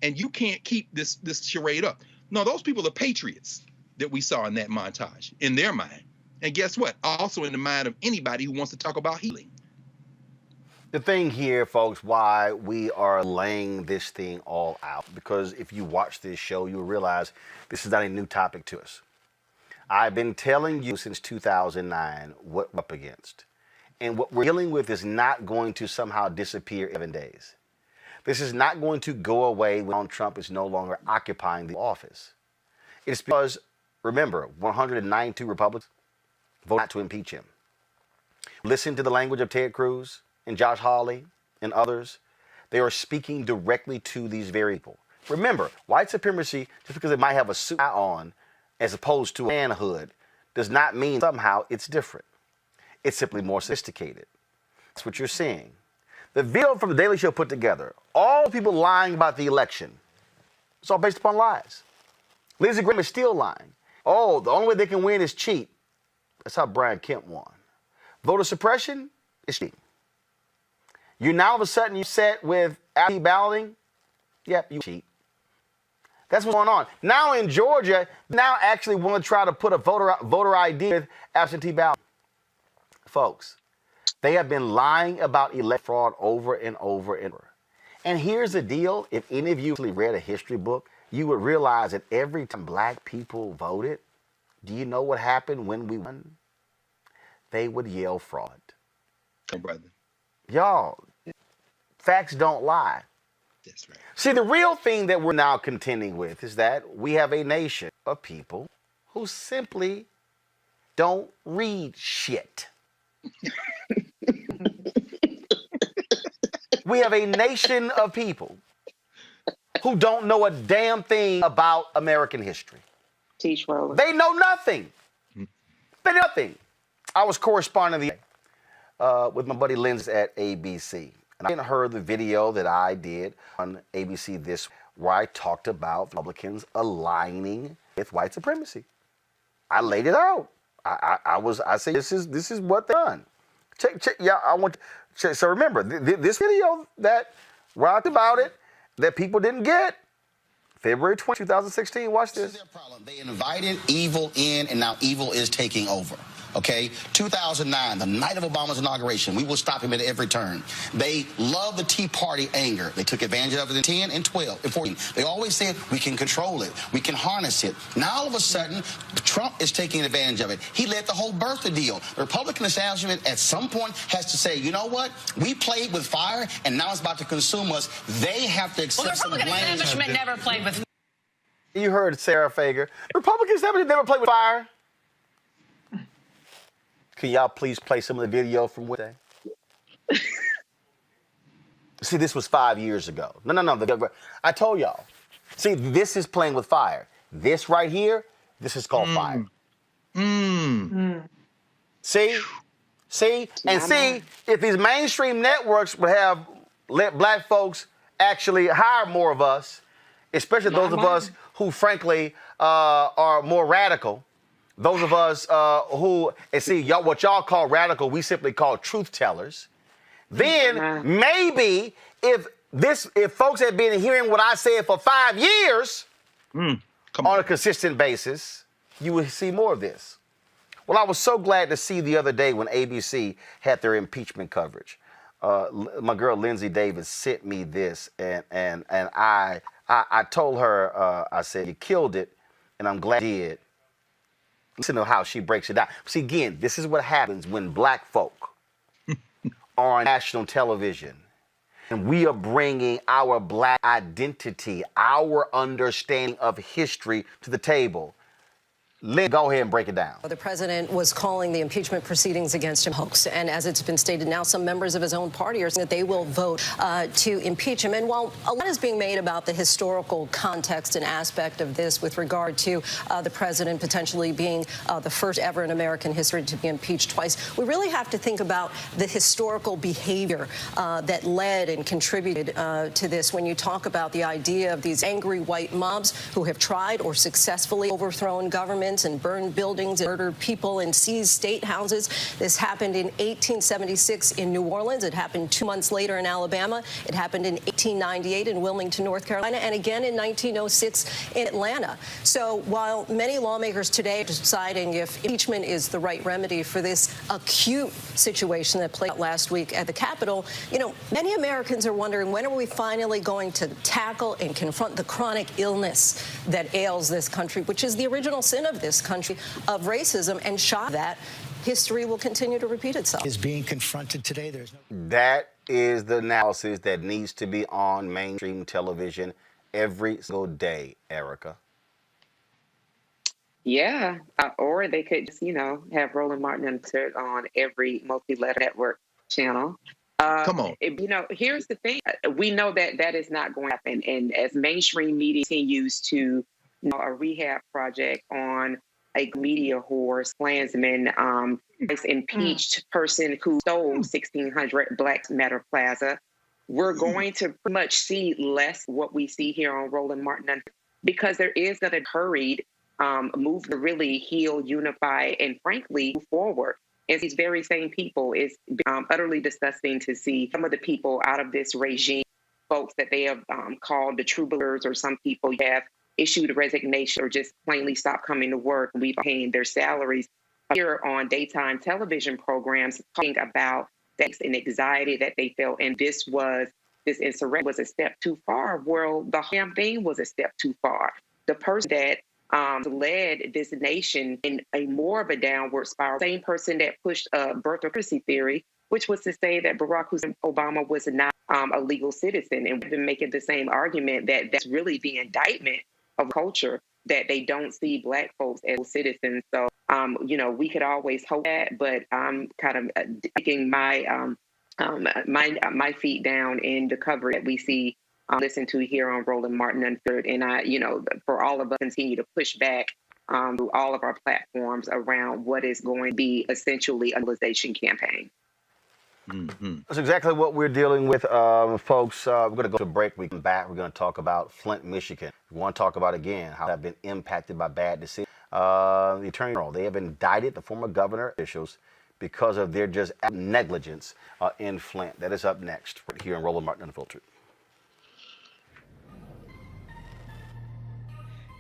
and you can't keep this charade up. No, those people are patriots that we saw in that montage, in their mind. And guess what? Also in the mind of anybody who wants to talk about healing. The thing here, folks, why we are laying this thing all out, because if you watch this show, you'll realize this is not a new topic to us. I've been telling you since 2009 what we're up against. And what we're dealing with is not going to somehow disappear in 7 days. This is not going to go away when Donald Trump is no longer occupying the office. It's because, remember, 192 Republicans voted not to impeach him. Listen to the language of Ted Cruz and Josh Hawley and others. They are speaking directly to these very people. Remember, white supremacy, just because it might have a suit on as opposed to a manhood, does not mean somehow it's different. It's simply more sophisticated. That's what you're seeing. The video from The Daily Show put together, all people lying about the election, it's all based upon lies. Lindsey Graham is still lying. Oh, the only way they can win is cheat. That's how Brian Kemp won. Voter suppression is cheating. You now all of a sudden you set with absentee balloting. Yep, you cheat. That's what's going on. Now in Georgia, now actually want to try to put a voter ID with absentee ballot. Folks, they have been lying about elect fraud over and over and over. And here's the deal. If any of you actually read a history book, you would realize that every time black people voted, do you know what happened when we won? They would yell fraud. Come, brother. Y'all, facts don't lie. That's right. See, the real thing that we're now contending with is that we have a nation of people who simply don't read shit. We have a nation of people who don't know a damn thing about American history. Teach Roland. They know nothing. They know nothing. I was corresponding with my buddy Lindsay at ABC. And I heard the video that I did on ABC this where I talked about Republicans aligning with white supremacy. I laid it out. I said this is what they've done. Check, yeah, I want to, so remember this video that rocked about it that people didn't get. February 20, 2016. Watch this. This is their problem. They invited evil in, and now evil is taking over. Okay, 2009, the night of Obama's inauguration, we will stop him at every turn. They love the Tea Party anger. They took advantage of it in 10 and 12 and 14. They always said, we can control it. We can harness it. Now, all of a sudden, Trump is taking advantage of it. He led the whole birther deal. The Republican establishment at some point has to say, you know what? We played with fire, and now it's about to consume us. They have to accept some blame. The Republican establishment never played with. You heard Sarah Fager. The Republican establishment never played with fire. Can y'all please play some of the video from Wednesday? See, this was 5 years ago. No. I told y'all. See, this is playing with fire. This right here, this is called fire. See? And see, if these mainstream networks would have let black folks actually hire more of us, especially those of us who, frankly, are more radical. Those of us who, and see, what y'all call radical, we simply call truth tellers. Then maybe if folks had been hearing what I said for 5 years on a consistent basis, you would see more of this. Well, I was so glad to see the other day when ABC had their impeachment coverage. My girl Lindsay Davis sent me this, and I told her, I said, you killed it, and I'm glad you did. Listen to how she breaks it down. See, again, this is what happens when black folk are on national television and we are bringing our black identity, our understanding of history to the table. Lynn, go ahead and break it down. The president was calling the impeachment proceedings against him hoax. And as it's been stated now, some members of his own party are saying that they will vote to impeach him. And while a lot is being made about the historical context and aspect of this with regard to the president potentially being the first ever in American history to be impeached twice, we really have to think about the historical behavior that led and contributed to this when you talk about the idea of these angry white mobs who have tried or successfully overthrown government and burned buildings and murdered people and seized state houses. This happened in 1876 in New Orleans. It happened 2 months later in Alabama. It happened in 1898 in Wilmington, North Carolina, and again in 1906 in Atlanta. So while many lawmakers today are deciding if impeachment is the right remedy for this acute situation that played out last week at the Capitol, many Americans are wondering, when are we finally going to tackle and confront the chronic illness that ails this country, which is the original sin of this country, of racism, and shock that history will continue to repeat itself. Is being confronted today. That is the analysis that needs to be on mainstream television every single day, Erica. Yeah, or they could just, have Roland Martin insert on every multi-letter network channel. Come on. Here's the thing. We know that is not going to happen. And as mainstream media continues to a rehab project on a media whore, Klansman, impeached person who stole 1,600 Black Matter Plaza. We're going to pretty much see less what we see here on Roland Martin, because there is going to be hurried move to really heal, unify, and frankly move forward. And these very same people, it's utterly disgusting to see some of the people out of this regime, folks that they have called the true believers, or some people have issued a resignation or just plainly stopped coming to work. We've paying their salaries here on daytime television programs, talking about the anxiety that they felt. And this insurrection was a step too far. Well, the damn thing was a step too far. The person that led this nation in a more of a downward spiral, same person that pushed birthocracy theory, which was to say that Barack Hussein Obama was not a legal citizen. And we've been making the same argument that that's really the indictment of culture, that they don't see Black folks as citizens. So, we could always hope that, but I'm kind of digging my feet down in the coverage that we see, listen to here on Roland Martin Unfiltered. And for all of us continue to push back through all of our platforms around what is going to be essentially a mobilization campaign. That's exactly what we're dealing with, folks. We're going to go to a break. We come back. We're going to talk about Flint, Michigan. We want to talk about, again, how they've been impacted by bad decisions. The Attorney General, they have indicted the former governor officials because of their just negligence in Flint. That is up next right here on Roland Martin Unfiltered.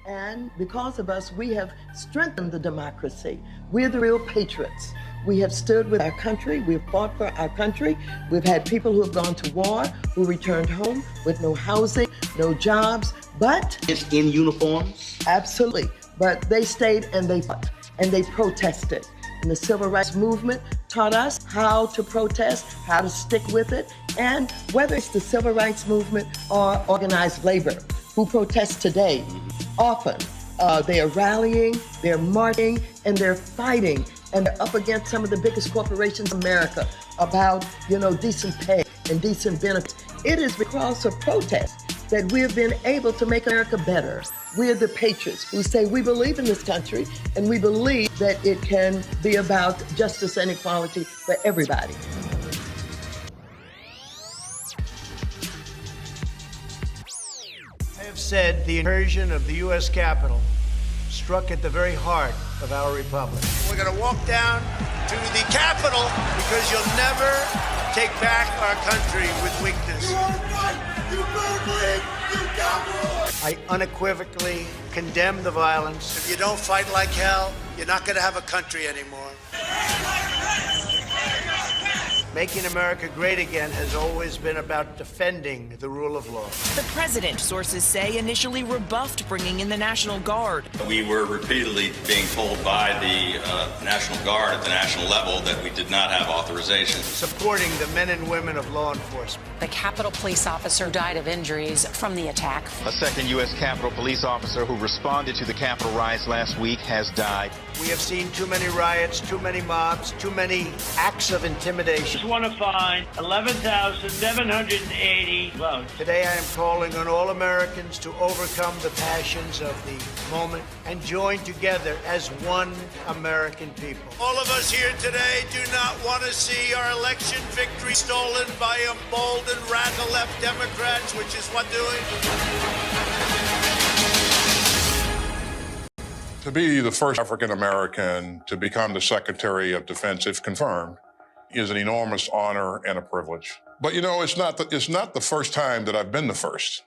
And because of us, we have strengthened the democracy. We're the real patriots. We have stood with our country. We've fought for our country. We've had people who have gone to war, who returned home with no housing, no jobs, but... It's in uniforms? Absolutely. But they stayed and they fought and they protested. And the civil rights movement taught us how to protest, how to stick with it. And whether it's the civil rights movement or organized labor who protest today, often they are rallying, they're marching, and they're fighting. And they're up against some of the biggest corporations in America about, decent pay and decent benefits. It is because of protest that we have been able to make America better. We are the patriots who say we believe in this country and we believe that it can be about justice and equality for everybody. I have said the incursion of the U.S. Capitol struck at the very heart of our republic. We're going to walk down to the Capitol because you'll never take back our country with weakness. You are right, you murdered, you coward! I unequivocally condemn the violence. If you don't fight like hell, you're not going to have a country anymore. Making America great again has always been about defending the rule of law. The president, sources say, initially rebuffed bringing in the National Guard. We were repeatedly being told by the National Guard at the national level that we did not have authorization. Supporting the men and women of law enforcement. The Capitol police officer died of injuries from the attack. A second U.S. Capitol police officer who responded to the Capitol riots last week has died. We have seen too many riots, too many mobs, too many acts of intimidation. I want to find 11,780 votes. Today I am calling on all Americans to overcome the passions of the moment and join together as one American people. All of us here today do not want to see our election victory stolen by emboldened radical left Democrats, which is what doing. To be the first African American to become the Secretary of Defense, if confirmed, is an enormous honor and a privilege. But it's not the first time that I've been the first.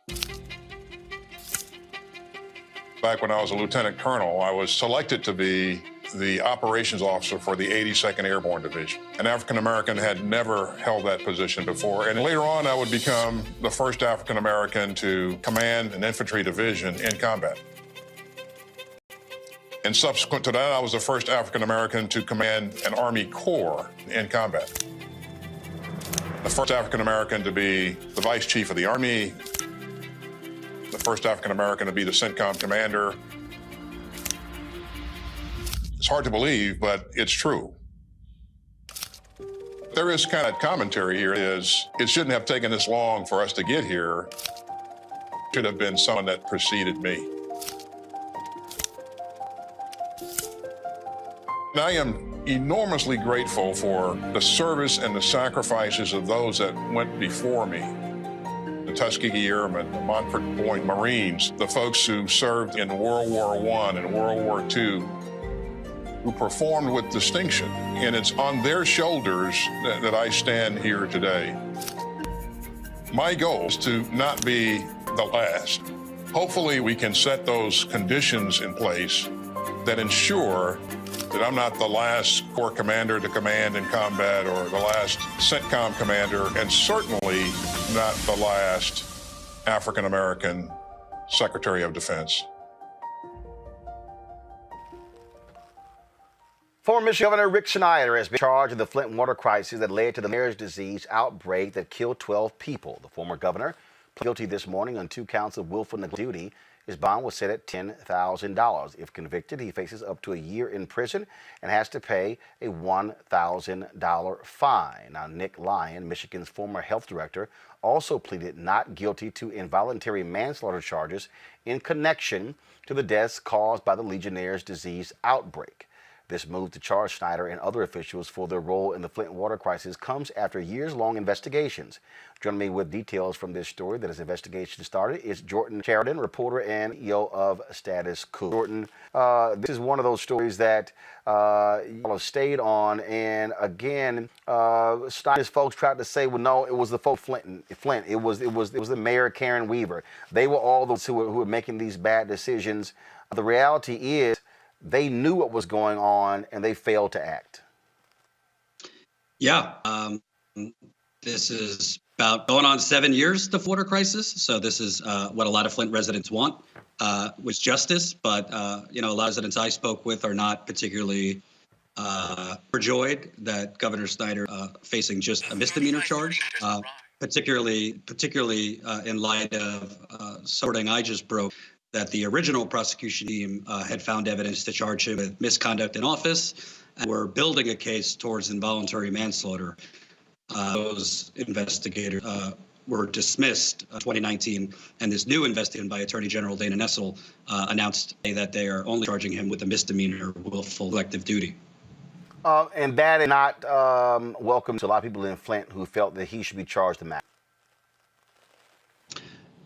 Back when I was a lieutenant colonel, I was selected to be the operations officer for the 82nd Airborne Division. An African American had never held that position before. And later on, I would become the first African American to command an infantry division in combat. And subsequent to that, I was the first African American to command an Army Corps in combat. The first African American to be the Vice Chief of the Army. The first African American to be the CENTCOM commander. It's hard to believe, but it's true. There is kind of commentary here is it shouldn't have taken this long for us to get here. It should have been someone that preceded me. And I am enormously grateful for the service and the sacrifices of those that went before me. The Tuskegee Airmen, the Montford Point Marines, the folks who served in World War I and World War II, who performed with distinction. And it's on their shoulders that I stand here today. My goal is to not be the last. Hopefully we can set those conditions in place that ensure that I'm not the last Corps commander to command in combat or the last CENTCOM commander, and certainly not the last African-American Secretary of Defense. Former Michigan Governor Rick Snyder has been charged in the Flint water crisis that led to the mare's disease outbreak that killed 12 people. The former governor pled guilty this morning on 2 counts of willful neglect of duty His bond was set at $10,000. If convicted, he faces up to a year in prison and has to pay a $1,000 fine. Now, Nick Lyon, Michigan's former health director, also pleaded not guilty to involuntary manslaughter charges in connection to the deaths caused by the Legionnaire's disease outbreak. This move to charge Snyder and other officials for their role in the Flint water crisis comes after years-long investigations. Joining me with details from this story that his investigation started is Jordan Sheridan, reporter and CEO of Status Quo. Jordan, this is one of those stories that you have stayed on, and again, Snyder's folks tried to say, well, no, it was the folks Flint. It was the mayor, Karen Weaver. They were all those who were making these bad decisions. The reality is, they knew what was going on and they failed to act. Yeah, this is about going on 7 years, the water crisis. So this is what a lot of Flint residents want, was justice. But, a lot of residents I spoke with are not particularly overjoyed that Governor Snyder facing just a misdemeanor charge, particularly in light of sorting I just broke, that the original prosecution team had found evidence to charge him with misconduct in office and were building a case towards involuntary manslaughter. Those investigators were dismissed in 2019, and this new investigation by Attorney General Dana Nessel announced that they are only charging him with a misdemeanor willful collective duty. And that is not welcome to a lot of people in Flint who felt that he should be charged the matter.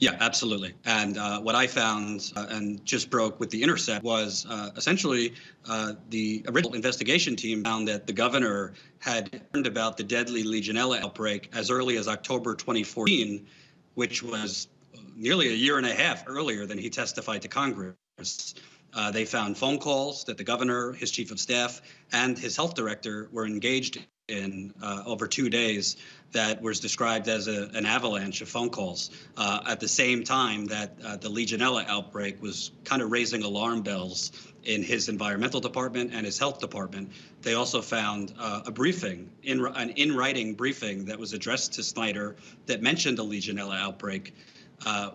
Yeah, absolutely. And what I found and just broke with The Intercept was essentially the original investigation team found that the governor had learned about the deadly Legionella outbreak as early as October 2014, which was nearly a year and a half earlier than he testified to Congress. They found phone calls that the governor, his chief of staff, and his health director were engaged in over 2 days that was described as an avalanche of phone calls at the same time that the Legionella outbreak was kind of raising alarm bells in his environmental department and his health department. They also found a briefing, an in-writing briefing that was addressed to Snyder that mentioned the Legionella outbreak,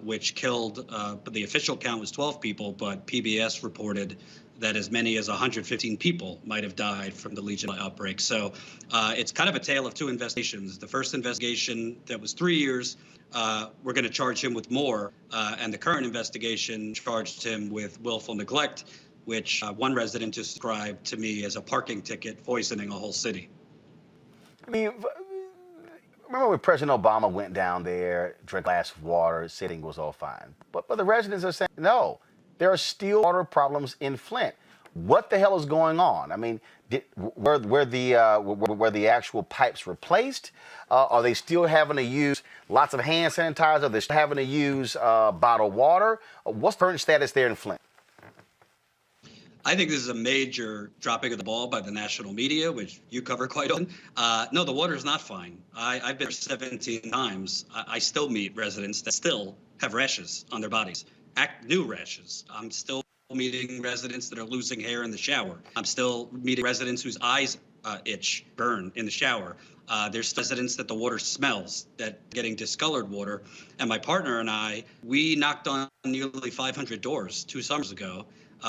which killed, the official count was 12 people, but PBS reported that as many as 115 people might have died from the Legionella outbreak. So it's kind of a tale of two investigations. The first investigation that was 3 years, we're going to charge him with more. And the current investigation charged him with willful neglect, which one resident described to me as a parking ticket poisoning a whole city. I mean, remember when President Obama went down there, drank a glass of water, sitting was all fine. But the residents are saying, no, there are still water problems in Flint. What the hell is going on? I mean, were the actual pipes replaced? Are they still having to use lots of hand sanitizer? Are they still having to use bottled water? What's the current status there in Flint? I think this is a major dropping of the ball by the national media, which you cover quite often. No, the water is not fine. I've been there 17 times. I still meet residents that still have rashes on their bodies. New rashes. I'm still meeting residents that are losing hair in the shower. I'm still meeting residents whose eyes itch, burn in the shower. There's residents that the water smells, that getting discolored water. And my partner and I, we knocked on nearly 500 doors 2 summers ago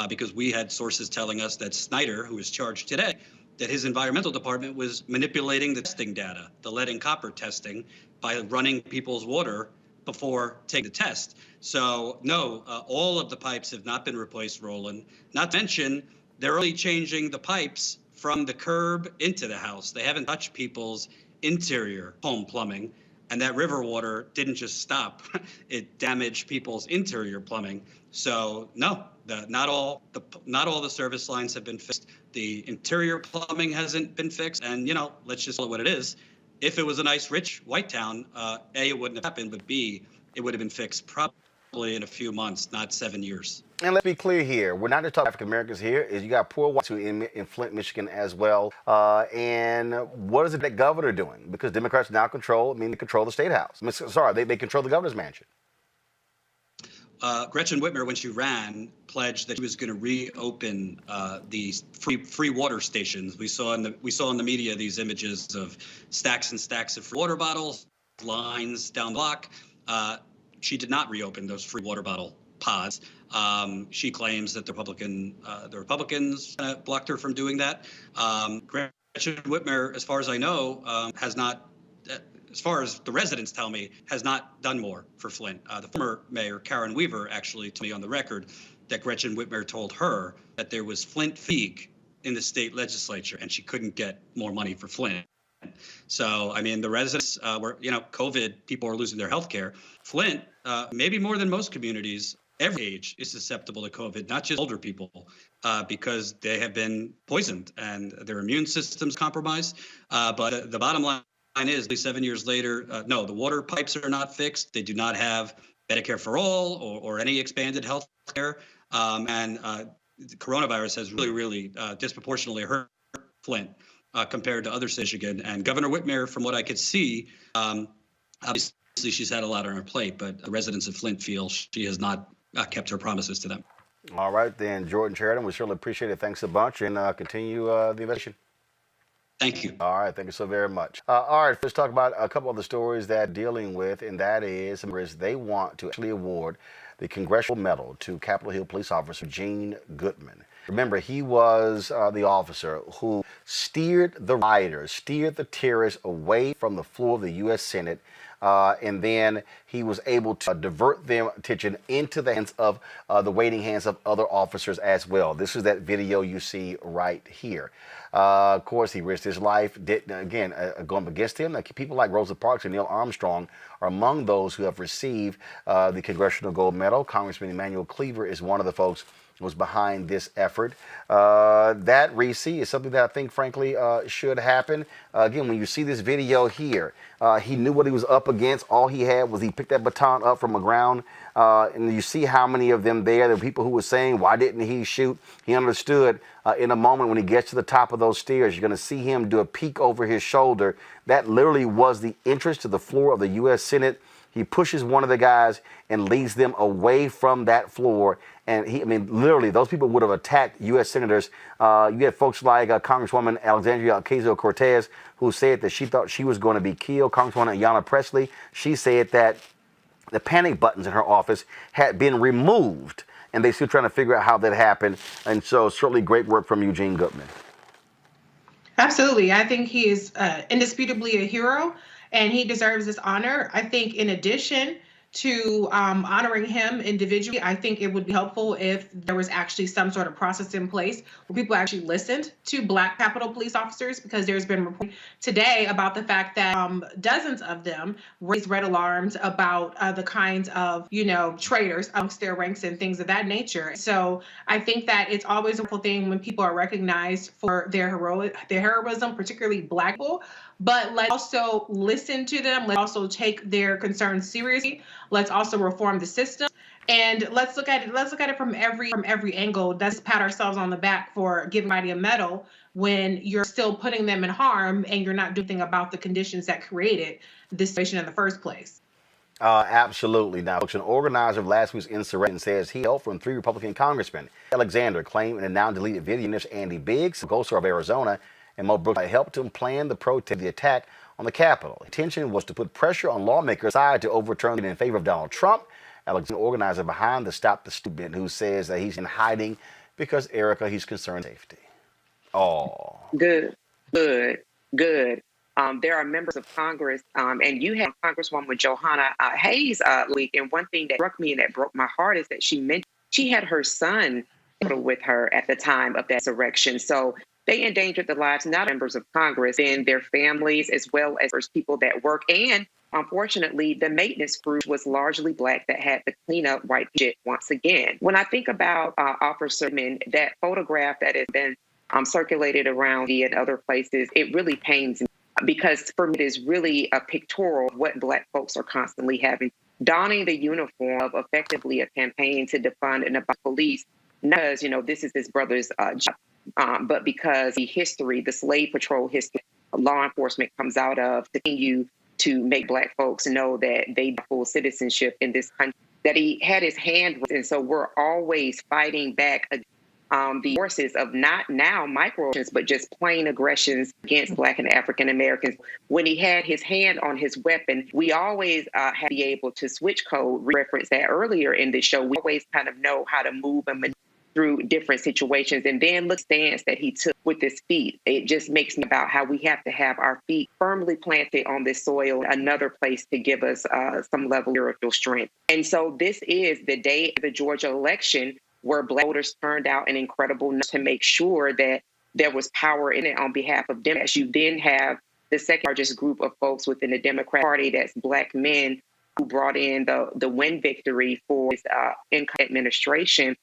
because we had sources telling us that Snyder, who is charged today, that his environmental department was manipulating the testing data, the lead and copper testing, by running people's water before taking the test. So no, all of the pipes have not been replaced, Roland. Not to mention, they're only changing the pipes from the curb into the house. They haven't touched people's interior home plumbing. And that river water didn't just stop. It damaged people's interior plumbing. So no, not all the service lines have been fixed. The interior plumbing hasn't been fixed. And, let's just call it what it is. If it was a nice, rich, white town, A, it wouldn't have happened, but B, it would have been fixed probably in a few months, not 7 years. And let's be clear here. We're not just talking African Americans here. Is you got poor whites in Flint, Michigan as well. And what is the governor doing? Because Democrats now they control the state house. They control the governor's mansion. Gretchen Whitmer, when she ran, pledged that she was going to reopen these free water stations. We saw in the media these images of stacks and stacks of free water bottles, lines down the block. She did not reopen those free water bottle pods. She claims that the Republicans blocked her from doing that. Gretchen Whitmer, as far as I know, has not, as far as the residents tell me, has not done more for Flint. The former mayor, Karen Weaver, actually told me on the record that Gretchen Whitmer told her that there was Flint fatigue in the state legislature and she couldn't get more money for Flint. So, I mean, the residents were, COVID, people are losing their health care. Flint, maybe more than most communities, every age is susceptible to COVID, not just older people, because they have been poisoned and their immune system's compromised. But the bottom line is, at least 7 years later, no, the water pipes are not fixed. They do not have Medicare for all or any expanded health care. And the coronavirus has really disproportionately hurt Flint compared to other cities. Michigan. And Governor Whitmer, from what I could see, obviously she's had a lot on her plate, but the residents of Flint feel she has not kept her promises to them. All right, then, Jordan Sheridan, we certainly appreciate it. Thanks a bunch, and continue the investigation. Thank you. All right, thank you so very much. All right, let's talk about a couple of the stories that dealing with, and that is they want to actually award the Congressional Medal to Capitol Hill Police Officer Eugene Goodman. Remember, he was the officer who steered the rioters, steered the terrorists away from the floor of the U.S. Senate, and then he was able to divert their attention into the hands of the waiting hands of other officers as well. This is that video you see right here. Of course, he risked his life, going against him. People like Rosa Parks and Neil Armstrong are among those who have received the Congressional Gold Medal. Congressman Emanuel Cleaver is one of the folks who was behind this effort. That, Reese, is something that I think, frankly, should happen. Again, when you see this video here, he knew what he was up against. All he had was he picked that baton up from the ground. And you see how many of them there were people who were saying, why didn't he shoot? He understood in a moment when he gets to the top of those stairs, you're going to see him do a peek over his shoulder. That literally was the entrance to the floor of the U.S. Senate. He pushes one of the guys and leads them away from that floor. And literally, those people would have attacked U.S. senators. You had folks like Congresswoman Alexandria Ocasio-Cortez, who said that she thought she was going to be killed. Congresswoman Ayanna Pressley, she said that the panic buttons in her office had been removed, and they're still trying to figure out how that happened. And so certainly great work from Eugene Goodman. Absolutely. I think he is indisputably a hero, and he deserves this honor. I think in addition to honoring him individually, I think it would be helpful if there was actually some sort of process in place where people actually listened to Black Capitol Police officers, because there's been reports today about the fact that dozens of them raised red alarms about the kinds of, traitors amongst their ranks and things of that nature. So I think that it's always a wonderful thing when people are recognized for their heroism, particularly Black people. But let's also listen to them. Let's also take their concerns seriously. Let's also reform the system, and let's look at it from every angle. Let's pat ourselves on the back for giving somebody a medal when you're still putting them in harm and you're not doing anything about the conditions that created this situation in the first place. Absolutely. Now, an organizer of last week's insurrection says he helped from 3 Republican congressmen. Alexander claimed in a now deleted video, Andy Biggs, the co-star of Arizona, and Mo Brooks helped him plan the protest, the attack on the Capitol. The intention was to put pressure on lawmakers decided to overturn it in favor of Donald Trump. Alexander, organizer behind the Stop the Student, who says that he's in hiding because, Erica, he's concerned safety. Oh. Good. There There are members of Congress, and you have Congresswoman Johanna Hayes week. And one thing that struck me and that broke my heart is that she mentioned she had her son with her at the time of that insurrection. So they endangered the lives not of members of Congress and their families, as well as people that work. And unfortunately, the maintenance crew was largely Black that had to clean up white shit once again. When I think about Officer Goodman, that photograph that has been circulated around and other places, it really pains me, because for me, it is really a pictorial of what Black folks are constantly having, donning the uniform of effectively a campaign to defund and about police, not because, this is his brother's job, but because the history, the slave patrol history, law enforcement comes out of to continue to make Black folks know that they have full citizenship in this country, that he had his hand. And so we're always fighting back the forces of not now microaggressions, but just plain aggressions against Black and African Americans. When he had his hand on his weapon, we always have to be able to switch code. Reference that earlier in the show. We always kind of know how to move and maneuver through different situations. And then look, stance that he took with his feet. It just makes me about how we have to have our feet firmly planted on this soil, another place to give us some level of spiritual strength. And so this is the day of the Georgia election where Black voters turned out an incredible number to make sure that there was power in it on behalf of Democrats. You then have the second largest group of folks within the Democratic Party, that's Black men, who brought in the win victory for this income administration.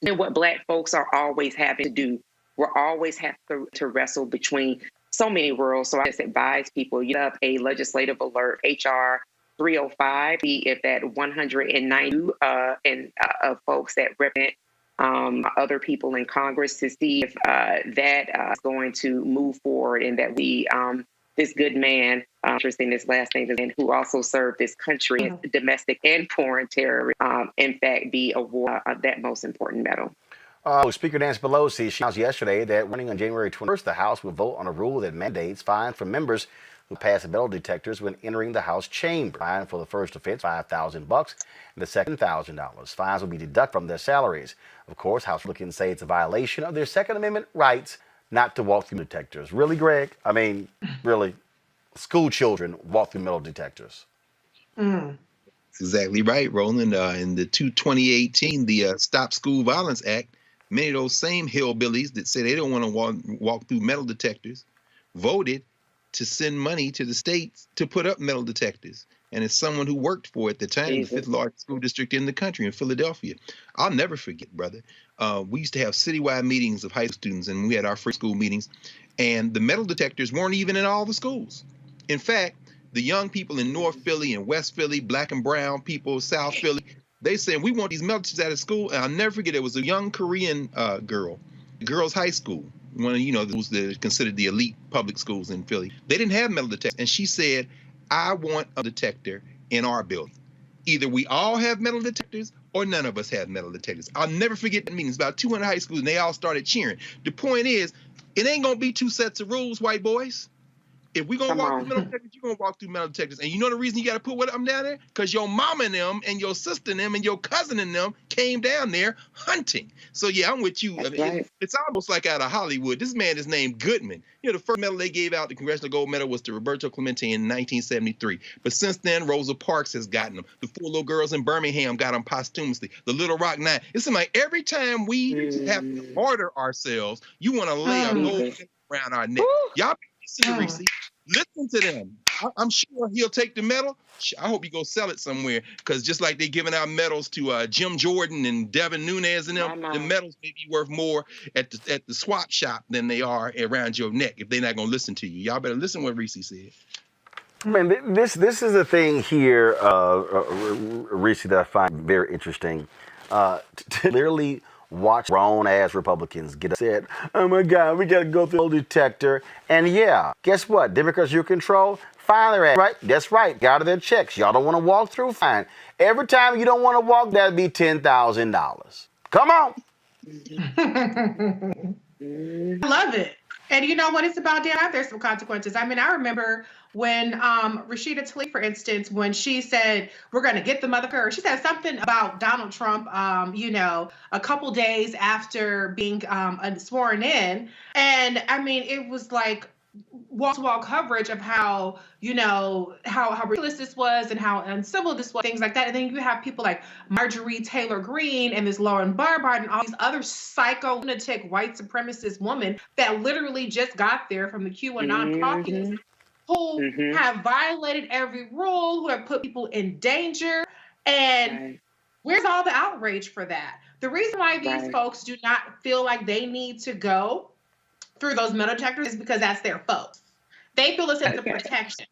And what Black folks are always having to do, we're always have to wrestle between so many worlds. So I just advise people, you have a legislative alert, HR 305, if that 192 of folks that represent other people in Congress, to see if that is going to move forward, and that we, this good man, interesting, his last name is, and who also served this country as domestic and foreign terrorist, in fact, be awarded that most important medal. Speaker Nancy Pelosi, she announced yesterday that running on January 21st, the House will vote on a rule that mandates fines for members who pass metal detectors when entering the House chamber. Fine for the first offense, $5,000, and the second, $1,000. Fines will be deducted from their salaries. Of course, House Republicans say it's a violation of their Second Amendment rights not to walk through detectors. Really, Greg? I mean, really, school children walk through metal detectors. That's exactly right, Roland. In the 2018, the Stop School Violence Act, many of those same hillbillies that say they don't want to walk through metal detectors voted to send money to the states to put up metal detectors. And as someone who worked for, at the time, the fifth largest school district in the country, in Philadelphia, I'll never forget, brother. We used to have citywide meetings of high school students, and we had our free school meetings, and the metal detectors weren't even in all the schools. In fact, the young people in North Philly and West Philly, Black and brown people, South Philly, they said, we want these metal detectors out of school. And I'll never forget, it was a young Korean girl, girls' high school, one of, those that are considered the elite public schools in Philly. They didn't have metal detectors. And she said, I want a detector in our building. Either we all have metal detectors or none of us have metal detectors. I'll never forget the meetings, about 200 high schools, and they all started cheering. The point is, it ain't going to be two sets of rules, white boys. If we're going to walk through metal detectors, you're going to walk through metal detectors. And you know the reason you got to put them down there? Because your mom and them and your sister and them and your cousin and them came down there hunting. So, yeah, I'm with you. It's almost like out of Hollywood. This man is named Goodman. The first medal they gave out, the Congressional Gold Medal, was to Roberto Clemente in 1973. But since then, Rosa Parks has gotten them. The 4 little girls in Birmingham got them posthumously. The Little Rock Nine. It seems like every time we have to martyr ourselves, you want to lay a gold around our neck. Y'all listen to them. I'm sure he'll take the medal. I hope he go sell it somewhere, because just like they're giving out medals to Jim Jordan and Devin Nunes and them, the medals may be worth more at the swap shop than they are around your neck if they're not going to listen to you. Y'all better listen to what Reese said. Man, this is a thing here, Reese, that I find very interesting. To literally watch grown-ass Republicans get upset. Oh, my God, we got to go through the detector. And, yeah, guess what? Democrats, you control, fine their ass, right? That's right. Got out of their checks. Y'all don't want to walk through, fine. Every time you don't want to walk, that'd be $10,000. Come on. I love it. And you know what? It's about there's some consequences. I mean, I remember when Rashida Tlaib, for instance, when she said, we're going to get the mother, she said something about Donald Trump, a couple days after being sworn in. And I mean, it was like wall-to-wall coverage of how ridiculous this was and how uncivil this was, things like that. And then you have people like Marjorie Taylor Greene and this Lauren Boebert and all these other psycho lunatic white supremacist women that literally just got there from the QAnon caucus, who have violated every rule, who have put people in danger. And where's all the outrage for that? The reason why these folks do not feel like they need to go through those metal detectors is because that's their folks. They feel a sense of protection.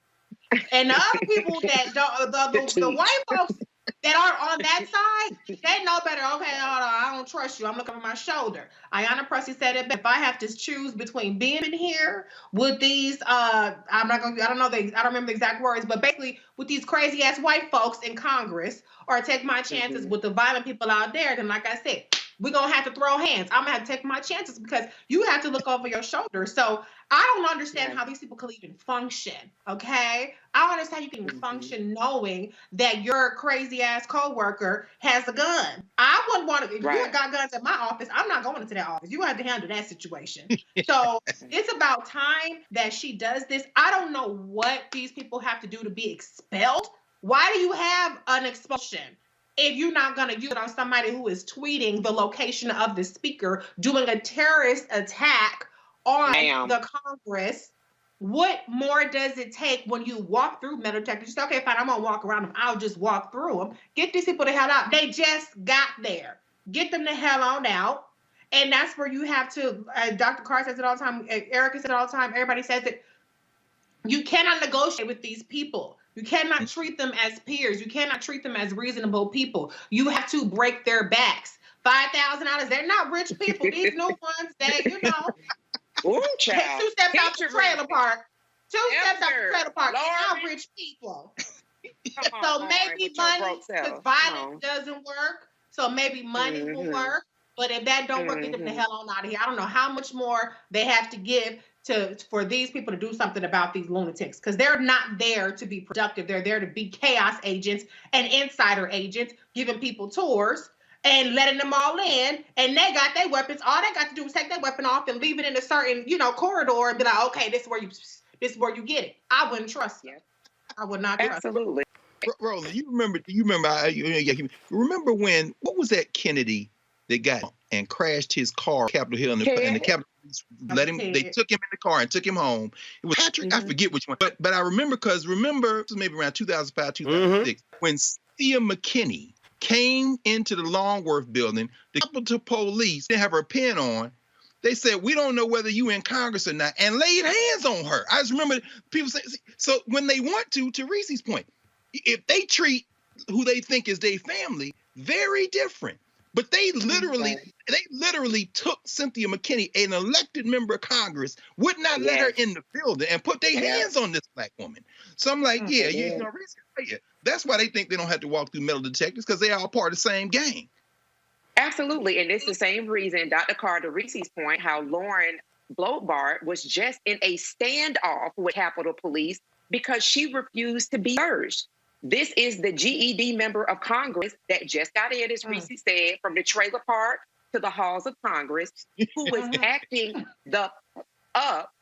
And the other people that don't, the white folks that are on that side, they know better. Okay, hold on, I don't trust you. I'm looking over my shoulder. Ayanna Pressley said it, but if I have to choose between being in here with these, I don't remember the exact words, but basically with these crazy ass white folks in Congress, or take my chances with the violent people out there, then like I said, we're going to have to throw hands. I'm going to have to take my chances because you have to look over your shoulder. So I don't understand how these people can even function, okay? I don't understand you can function knowing that your crazy-ass coworker has a gun. I wouldn't want to, if you got guns at my office, I'm not going into that office. You have to handle that situation. So it's about time that she does this. I don't know what these people have to do to be expelled. Why do you have an expulsion if you're not going to use it on somebody who is tweeting the location of the speaker, doing a terrorist attack on the Congress? What more does it take when you walk through metal detectors? You say, okay, fine, I'm going to walk around them. I'll just walk through them. Get these people the hell out. They just got there. Get them the hell on out. And that's where you have to, Dr. Carr says it all the time, Erica says it all the time, everybody says it. You cannot negotiate with these people. You cannot treat them as peers. You cannot treat them as reasonable people. You have to break their backs. $5,000. They're not rich people. These new ones that, you know, Ooh, child. 2 steps out the trailer park. 2 steps out the trailer park. They're not rich people. So maybe money, because violence doesn't work. So maybe money will work. But if that don't work, get them the hell on out of here. I don't know how much more they have to give for these people to do something about these lunatics, because they're not there to be productive. They're there to be chaos agents and insider agents, giving people tours and letting them all in. And they got their weapons. All they got to do is take their weapon off and leave it in a certain, corridor and be like, okay, this is where you get it. I wouldn't trust you. I would not trust you. Absolutely. Roland, you remember when, what was that Kennedy that got and crashed his car, Capitol Hill, and the Capitol Police they took him in the car and took him home. It was Patrick, I forget which one, but I remember it was maybe around 2005, 2006, when Cynthia McKinney came into the Longworth building, the Capitol Police didn't have her pen on. They said, we don't know whether you in Congress or not, and laid hands on her. I just remember people saying, so when they want to Reese's point, if they treat who they think is their family very different. But they literally took Cynthia McKinney, an elected member of Congress, would not let her in the building and put their hands on this black woman. So I'm like, that's why they think they don't have to walk through metal detectors, because they are all part of the same gang. Absolutely. And it's the same reason, Dr. Carr, to Reese's point, how Lauren Blotbart was just in a standoff with Capitol Police because she refused to be purged. This is the GED member of Congress that just got in, as Reese said, from the trailer park to the halls of Congress, who is acting up.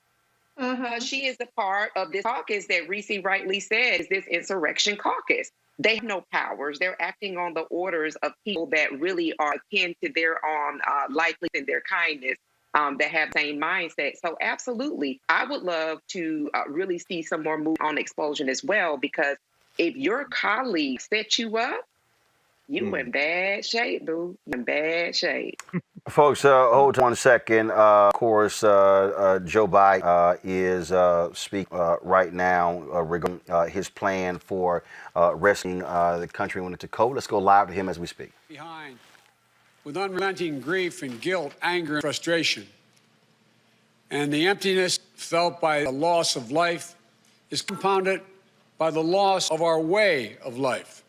She is a part of this caucus that Reese rightly said is this insurrection caucus. They have no powers. They're acting on the orders of people that really are akin to their own likeness and their kindness, that have the same mindset. So absolutely, I would love to really see some more movement on expulsion as well, because if your colleague set you up, you in bad shape, boo. In bad shape. Folks, hold 1 second. Of course, Joe Biden is speaking right now regarding his plan for rescuing the country when it's cold. Let's go live to him as we speak. Behind, with unrelenting grief and guilt, anger and frustration, and the emptiness felt by the loss of life is compounded by the loss of our way of life.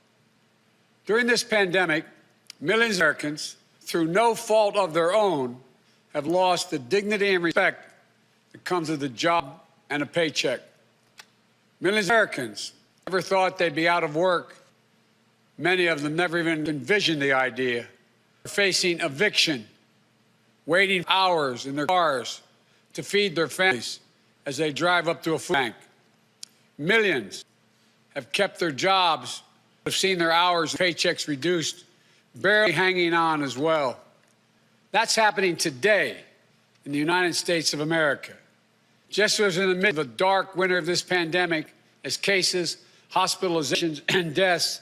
During this pandemic, millions of Americans, through no fault of their own, have lost the dignity and respect that comes with a job and a paycheck. Millions of Americans never thought they'd be out of work. Many of them never even envisioned the idea. They're facing eviction, waiting hours in their cars to feed their families as they drive up to a food bank. Millions have kept their jobs, have seen their hours and paychecks reduced, barely hanging on as well. That's happening today in the United States of America. Just as in the midst of the dark winter of this pandemic, as cases, hospitalizations, and deaths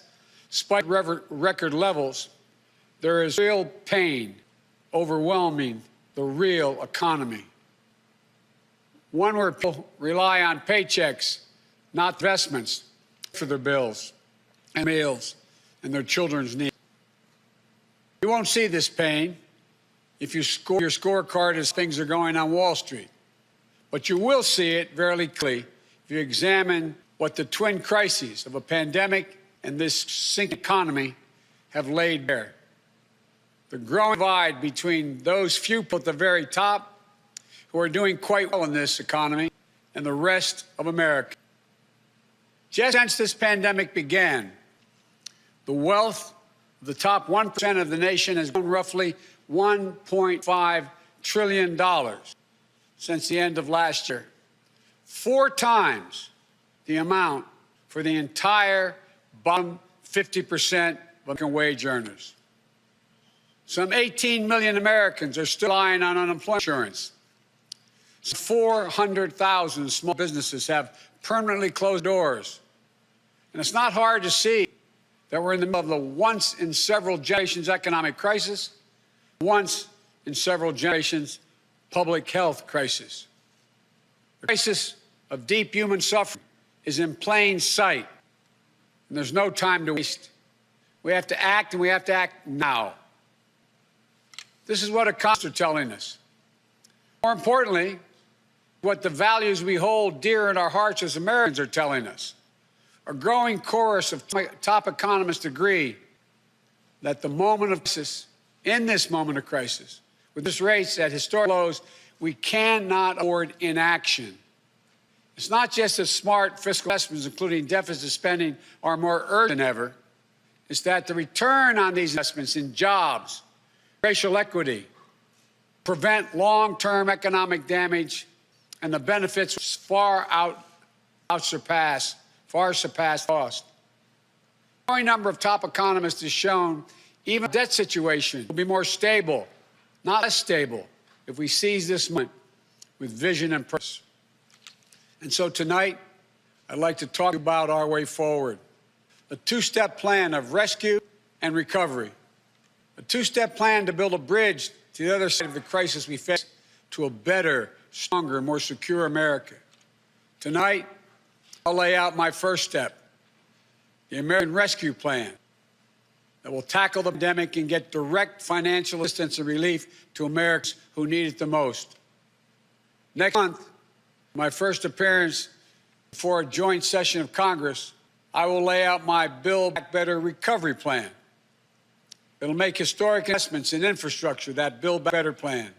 spike record levels, there is real pain overwhelming the real economy. One where people rely on paychecks, not investments, for their bills and meals and their children's needs. You won't see this pain if you score your scorecard as things are going on Wall Street. But you will see it very clearly if you examine what the twin crises of a pandemic and this sinking economy have laid bare. the growing divide between those few people at the very top who are doing quite well in this economy and the rest of America. Just since this pandemic began, the wealth of the top 1% of the nation has grown roughly $1.5 trillion since the end of last year, 4 times the amount for the entire bottom 50% of American wage earners. Some 18 million Americans are still relying on unemployment insurance. 400,000 small businesses have permanently closed doors. And it's not hard to see that we're in the middle of the once-in-several-generations economic crisis, once-in-several-generations public health crisis. The crisis of deep human suffering is in plain sight, and there's no time to waste. We have to act, and we have to act now. This is what economists are telling us. More importantly, what the values we hold dear in our hearts as Americans are telling us. A growing chorus of top economists agree that the moment of crisis, in this moment of crisis, with this rates at historic lows, we cannot afford inaction. It's not just that smart fiscal investments, including deficit spending, are more urgent than ever. It's that the return on these investments in jobs, racial equity, prevent long-term economic damage, and the benefits far surpass cost. A growing number of top economists has shown even the debt situation will be more stable, not less stable, if we seize this moment with vision and purpose. And so tonight, I'd like to talk about our way forward. A 2-step plan of rescue and recovery. A 2-step plan to build a bridge to the other side of the crisis we face to a better, stronger, more secure America. Tonight, I'll lay out my first step, the American Rescue Plan, that will tackle the pandemic and get direct financial assistance and relief to Americans who need it the most. Next month, my first appearance before a joint session of Congress, I will lay out my Build Back Better recovery plan. It'll make historic investments in infrastructure, that Build Back Better plan.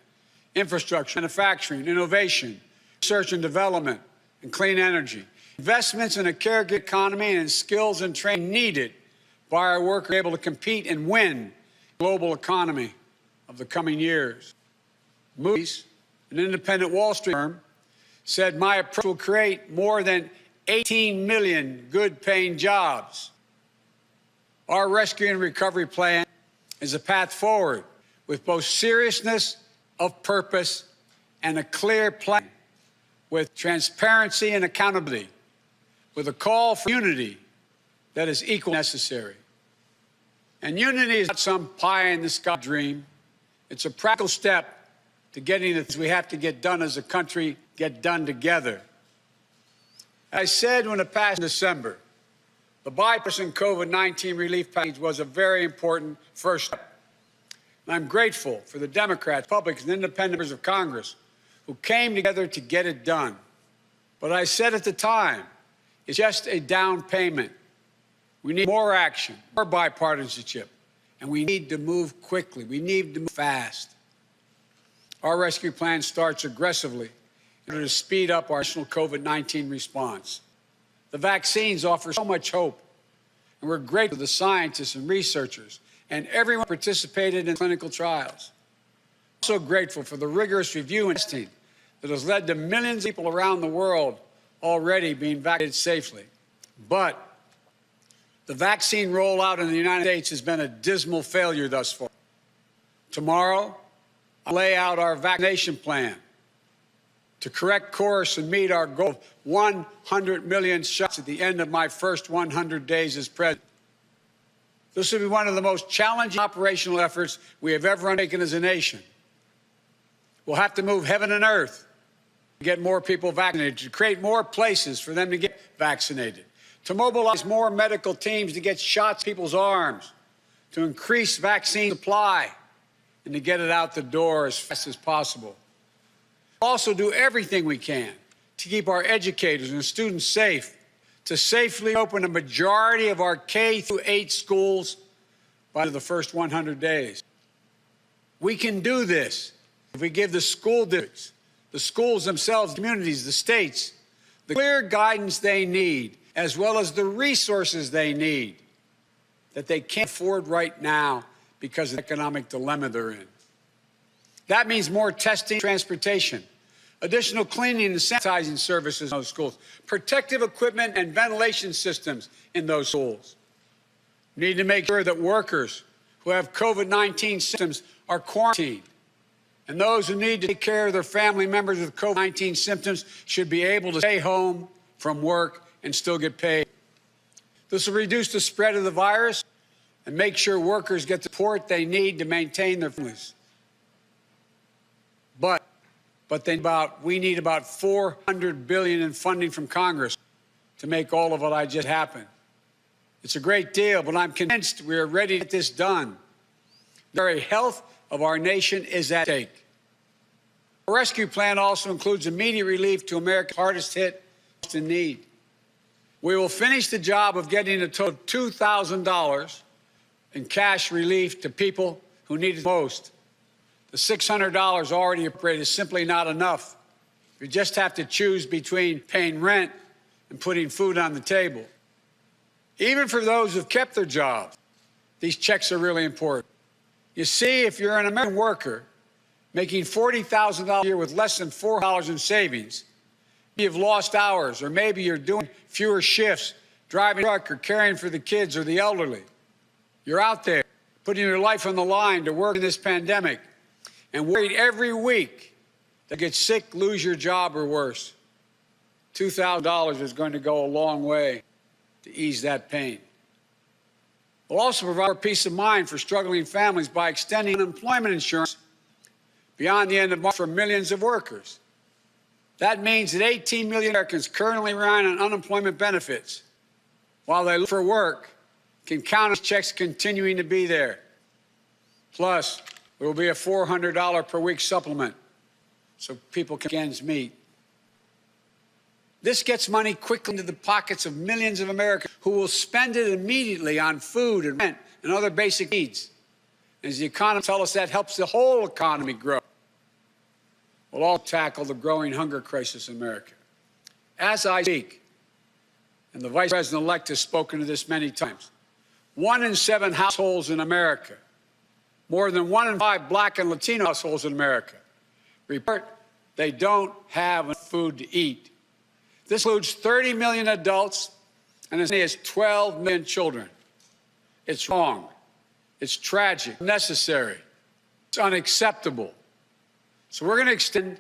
Infrastructure, manufacturing, innovation, research and development, and clean energy. Investments in a caregiver economy and in skills and training needed by our workers able to compete and win the global economy of the coming years. Moody's, an independent Wall Street firm, said my approach will create more than 18 million good-paying jobs. Our rescue and recovery plan is a path forward with both seriousness of purpose and a clear plan with transparency and accountability, with a call for unity that is equally necessary. And unity is not some pie-in-the-sky dream. It's a practical step to getting the things we have to get done as a country, get done together. As I said when it passed in December, the bipartisan COVID-19 relief package was a very important first step. And I'm grateful for the Democrats, Republicans, and independent members of Congress who came together to get it done. But I said at the time, it's just a down payment. We need more action, more bipartisanship, and we need to move quickly. We need to move fast. Our rescue plan starts aggressively in order to speed up our national COVID-19 response. The vaccines offer so much hope, and we're grateful to the scientists and researchers and everyone who participated in clinical trials. Also grateful for the rigorous review and testing that has led to millions of people around the world already being vaccinated safely. But the vaccine rollout in the United States has been a dismal failure thus far. Tomorrow, I'll lay out our vaccination plan to correct course and meet our goal of 100 million shots at the end of my first 100 days as president. This will be one of the most challenging operational efforts we have ever undertaken as a nation. We'll have to move heaven and earth to get more people vaccinated, to create more places for them to get vaccinated, to mobilize more medical teams to get shots in people's arms, to increase vaccine supply, and to get it out the door as fast as possible. Also do everything we can to keep our educators and students safe, to safely open a majority of our K-8 schools by the first 100 days. We can do this if we give the school districts, the schools themselves, communities, the states, the clear guidance they need, as well as the resources they need that they can't afford right now because of the economic dilemma they're in. That means more testing, transportation, additional cleaning and sanitizing services in those schools, protective equipment and ventilation systems in those schools. We need to make sure that workers who have COVID-19 symptoms are quarantined, and those who need to take care of their family members with COVID-19 symptoms should be able to stay home from work and still get paid. This will reduce the spread of the virus and make sure workers get the support they need to maintain their families. But we need about $400 billion in funding from Congress to make all of what I just happen. It's a great deal, but I'm convinced we are ready to get this done. The very health of our nation is at stake. The rescue plan also includes immediate relief to America's hardest hit, most in need. We will finish the job of getting a total of $2,000 in cash relief to people who need it most. The $600 already appropriated is simply not enough. You just have to choose between paying rent and putting food on the table. Even for those who've kept their jobs, these checks are really important. You see, if you're an American worker making $40,000 a year with less than $4 in savings, you've lost hours, or maybe you're doing fewer shifts, driving a truck or caring for the kids or the elderly. You're out there putting your life on the line to work in this pandemic and worried every week to get sick, lose your job, or worse. $2,000 is going to go a long way to ease that pain. We'll also provide peace of mind for struggling families by extending unemployment insurance beyond the end of March for millions of workers. That means that 18 million Americans currently relying on unemployment benefits while they look for work can count on checks continuing to be there. Plus, there will be a $400 per week supplement so people can ends meet. This gets money quickly into the pockets of millions of Americans who will spend it immediately on food and rent and other basic needs. As the economists tell us, that helps the whole economy grow. We'll all tackle the growing hunger crisis in America. As I speak, and the Vice President-elect has spoken to this many times, 1 in 7 households in America, more than 1 in 5 Black and Latino households in America, report they don't have enough food to eat. This includes 30 million adults and as many as 12 million children. It's wrong. It's tragic, necessary. It's unacceptable. So we're going to extend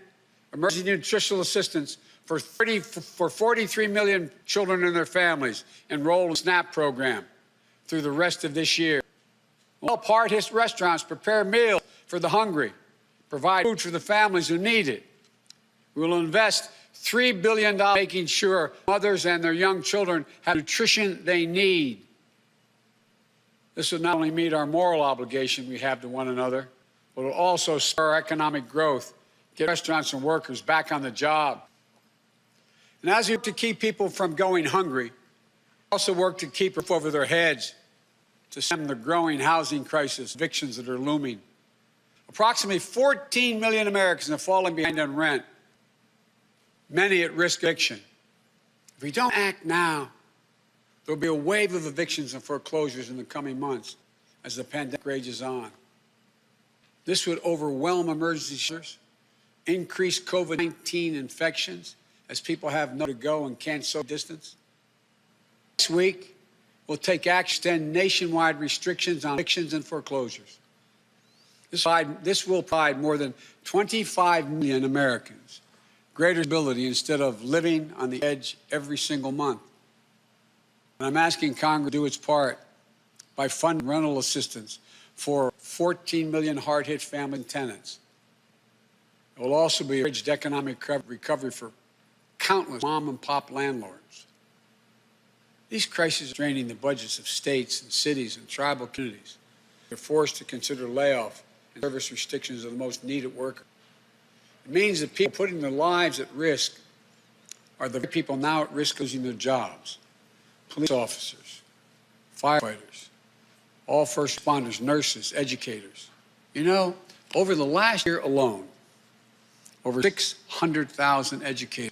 emergency nutritional assistance for 43 million children and their families enrolled in the SNAP program through the rest of this year. We'll help hard-hit restaurants prepare meals for the hungry, provide food for the families who need it. We will invest $3 billion making sure mothers and their young children have nutrition they need. This will not only meet our moral obligation we have to one another, but it will also spur our economic growth, get restaurants and workers back on the job. And as we work to keep people from going hungry, we also work to keep a roof over their heads, to stem the growing housing crisis, evictions that are looming. Approximately 14 million Americans have fallen behind on rent, many at risk of eviction. If we don't act now, there will be a wave of evictions and foreclosures in the coming months as the pandemic rages on. This would overwhelm emergency shelters, increase COVID-19 infections as people have nowhere to go and can't social distance. Next week, we'll take action to extend nationwide restrictions on evictions and foreclosures. This will provide more than 25 million Americans greater stability instead of living on the edge every single month. And I'm asking Congress to do its part by funding rental assistance for 14 million hard-hit families and tenants. It will also be a bridged economic recovery for countless mom-and-pop landlords. These crises are draining the budgets of states and cities and tribal communities. They're forced to consider layoff and service restrictions of the most needed workers. It means that people putting their lives at risk are the people now at risk of losing their jobs. Police officers, firefighters, all first responders, nurses, educators. You know, Over the last year alone, over 600,000 educators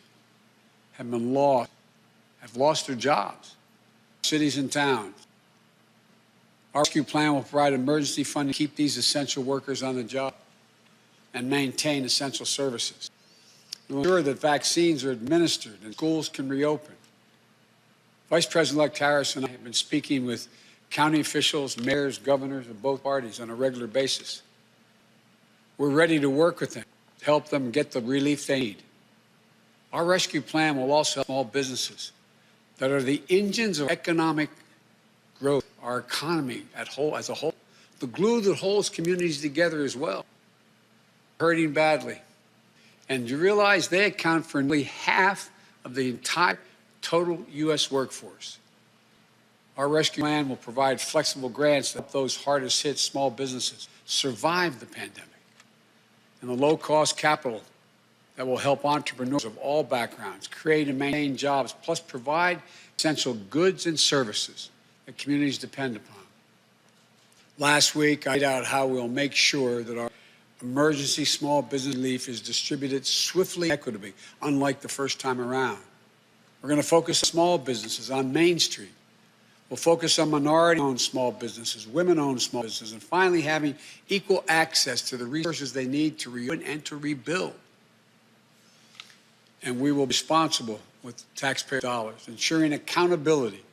have lost their jobs, cities and towns. Our rescue plan will provide emergency funding to keep these essential workers on the job and maintain essential services. We'll ensure that vaccines are administered and schools can reopen. Vice President-elect Harris and I have been speaking with county officials, mayors, governors of both parties on a regular basis. We're ready to work with them to help them get the relief they need. Our rescue plan will also help small businesses that are the engines of economic growth, our economy as a whole, the glue that holds communities together as well, hurting badly. And you realize they account for nearly half of the entire total U.S. workforce. Our rescue plan will provide flexible grants to help those hardest hit small businesses survive the pandemic, and the low-cost capital that will help entrepreneurs of all backgrounds create and maintain jobs, plus provide essential goods and services that communities depend upon. Last week, I laid out how we'll make sure that our emergency small business relief is distributed swiftly and equitably, unlike the first time around. We're going to focus on small businesses on Main Street. We'll focus on minority-owned small businesses, women-owned small businesses, and finally having equal access to the resources they need to reopen and to rebuild. And we will be responsible with taxpayer dollars, ensuring accountability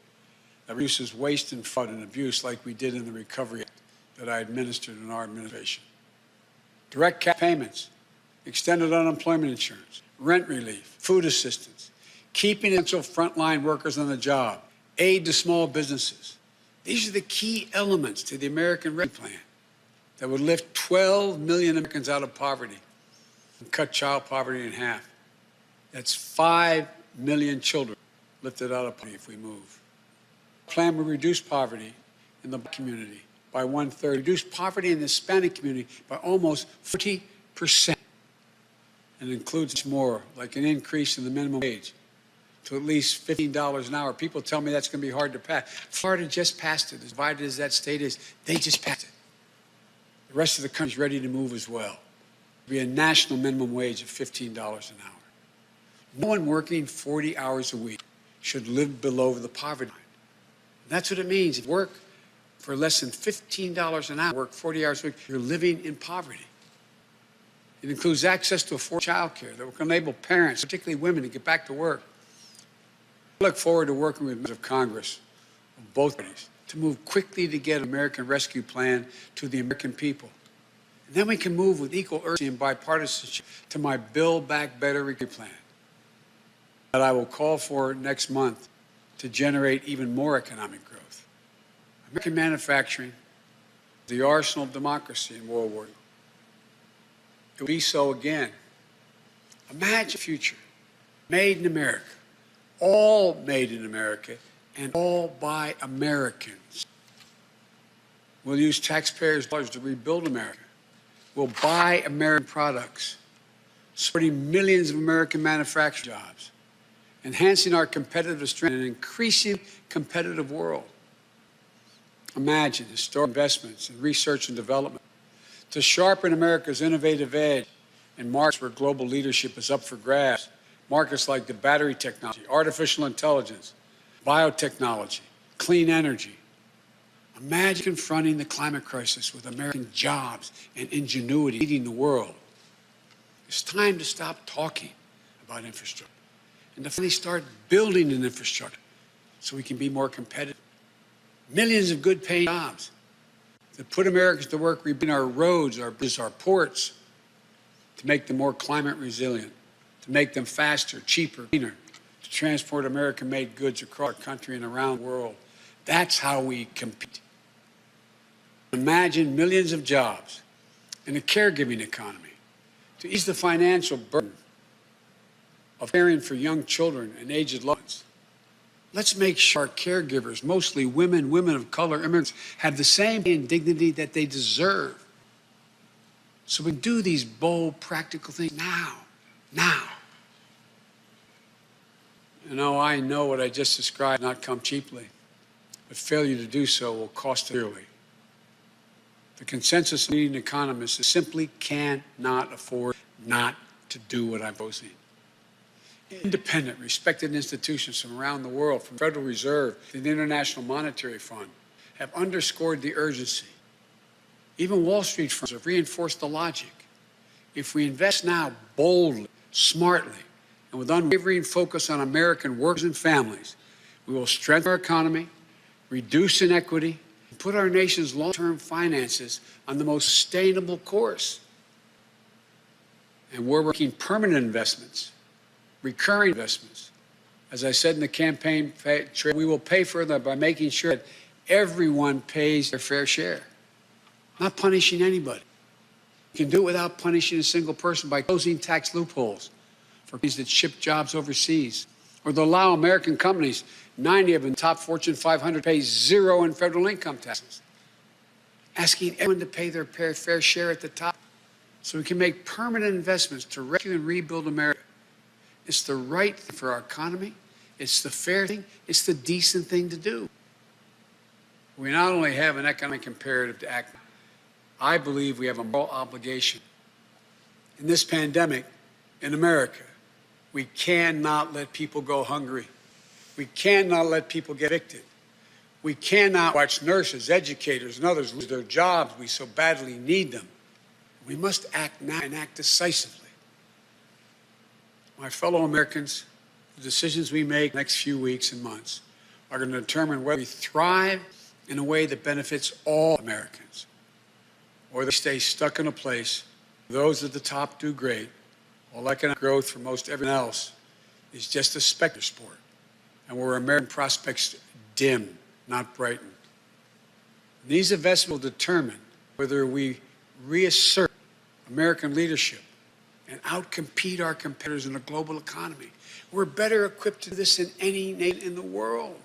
that reduces waste and fraud and abuse like we did in the Recovery Act that I administered in our administration. Direct cash payments, extended unemployment insurance, rent relief, food assistance, keeping essential frontline workers on the job, aid to small businesses. These are the key elements to the American Rescue Plan that would lift 12 million Americans out of poverty and cut child poverty in half. That's 5 million children lifted out of poverty if we move. The plan will reduce poverty in the Black community by 1/3, reduce poverty in the Hispanic community by almost 40%. And includes more, like an increase in the minimum wage to at least $15 an hour. People tell me that's going to be hard to pass. Florida just passed it. As divided as that state is, they just passed it. The rest of the country is ready to move as well. There'll be a national minimum wage of $15 an hour. No one working 40 hours a week should live below the poverty line. And that's what it means. If you work for less than $15 an hour, work 40 hours a week, you're living in poverty. It includes access to affordable child care that will enable parents, particularly women, to get back to work. I look forward to working with members of Congress of both parties to move quickly to get an American Rescue Plan to the American people. And then we can move with equal urgency and bipartisanship to my Build Back Better Rescue Plan that I will call for next month to generate even more economic growth. American manufacturing, the arsenal of democracy in World War II. It will be so again. Imagine a future made in America, all made in America, and all by Americans. We'll use taxpayers' dollars to rebuild America. We'll buy American products, supporting millions of American manufacturing jobs, enhancing our competitive strength in an increasing competitive world. Imagine historic investments in research and development to sharpen America's innovative edge in markets where global leadership is up for grabs. Markets like the battery technology, artificial intelligence, biotechnology, clean energy. Imagine confronting the climate crisis with American jobs and ingenuity leading the world. It's time to stop talking about infrastructure and to finally start building an infrastructure so we can be more competitive. Millions of good paying jobs that put Americans to work rebuilding our roads, our bridges, our ports, to make them more climate resilient, to make them faster, cheaper, cleaner, to transport American-made goods across our country and around the world. That's how we compete. Imagine millions of jobs in a caregiving economy to ease the financial burden of caring for young children and aged loved ones. Let's make sure our caregivers, mostly women, women of color, immigrants, have the same dignity that they deserve. So we do these bold, practical things now. You know, I know what I just described not come cheaply, but failure to do so will cost dearly. The consensus of leading economists is simply cannot afford not to do what I'm proposing. Independent, respected institutions from around the world, from the Federal Reserve to the International Monetary Fund, have underscored the urgency. Even Wall Street firms have reinforced the logic. If we invest now boldly, smartly, and with unwavering focus on American workers and families, we will strengthen our economy, reduce inequity, and put our nation's long-term finances on the most sustainable course. And we're making permanent investments, recurring investments. As I said in the campaign, we will pay for them by making sure that everyone pays their fair share, not punishing anybody. We can do it without punishing a single person by closing tax loopholes for companies that ship jobs overseas, or to allow American companies, 90 of them, top Fortune 500, pay zero in federal income taxes, asking everyone to pay their fair share at the top so we can make permanent investments to rescue and rebuild America. It's the right thing for our economy. It's the fair thing. It's the decent thing to do. We not only have an economic imperative to act, I believe we have a moral obligation. In this pandemic, in America, we cannot let people go hungry. We cannot let people get evicted. We cannot watch nurses, educators, and others lose their jobs. We so badly need them. We must act now and act decisively. My fellow Americans, the decisions we make next few weeks and months are going to determine whether we thrive in a way that benefits all Americans, or they stay stuck in a place where those at the top do great, while economic growth for most everyone else is just a specter sport, and where American prospects dim, not brighten. These investments will determine whether we reassert American leadership and outcompete our competitors in a global economy. We're better equipped to do this than any nation in the world.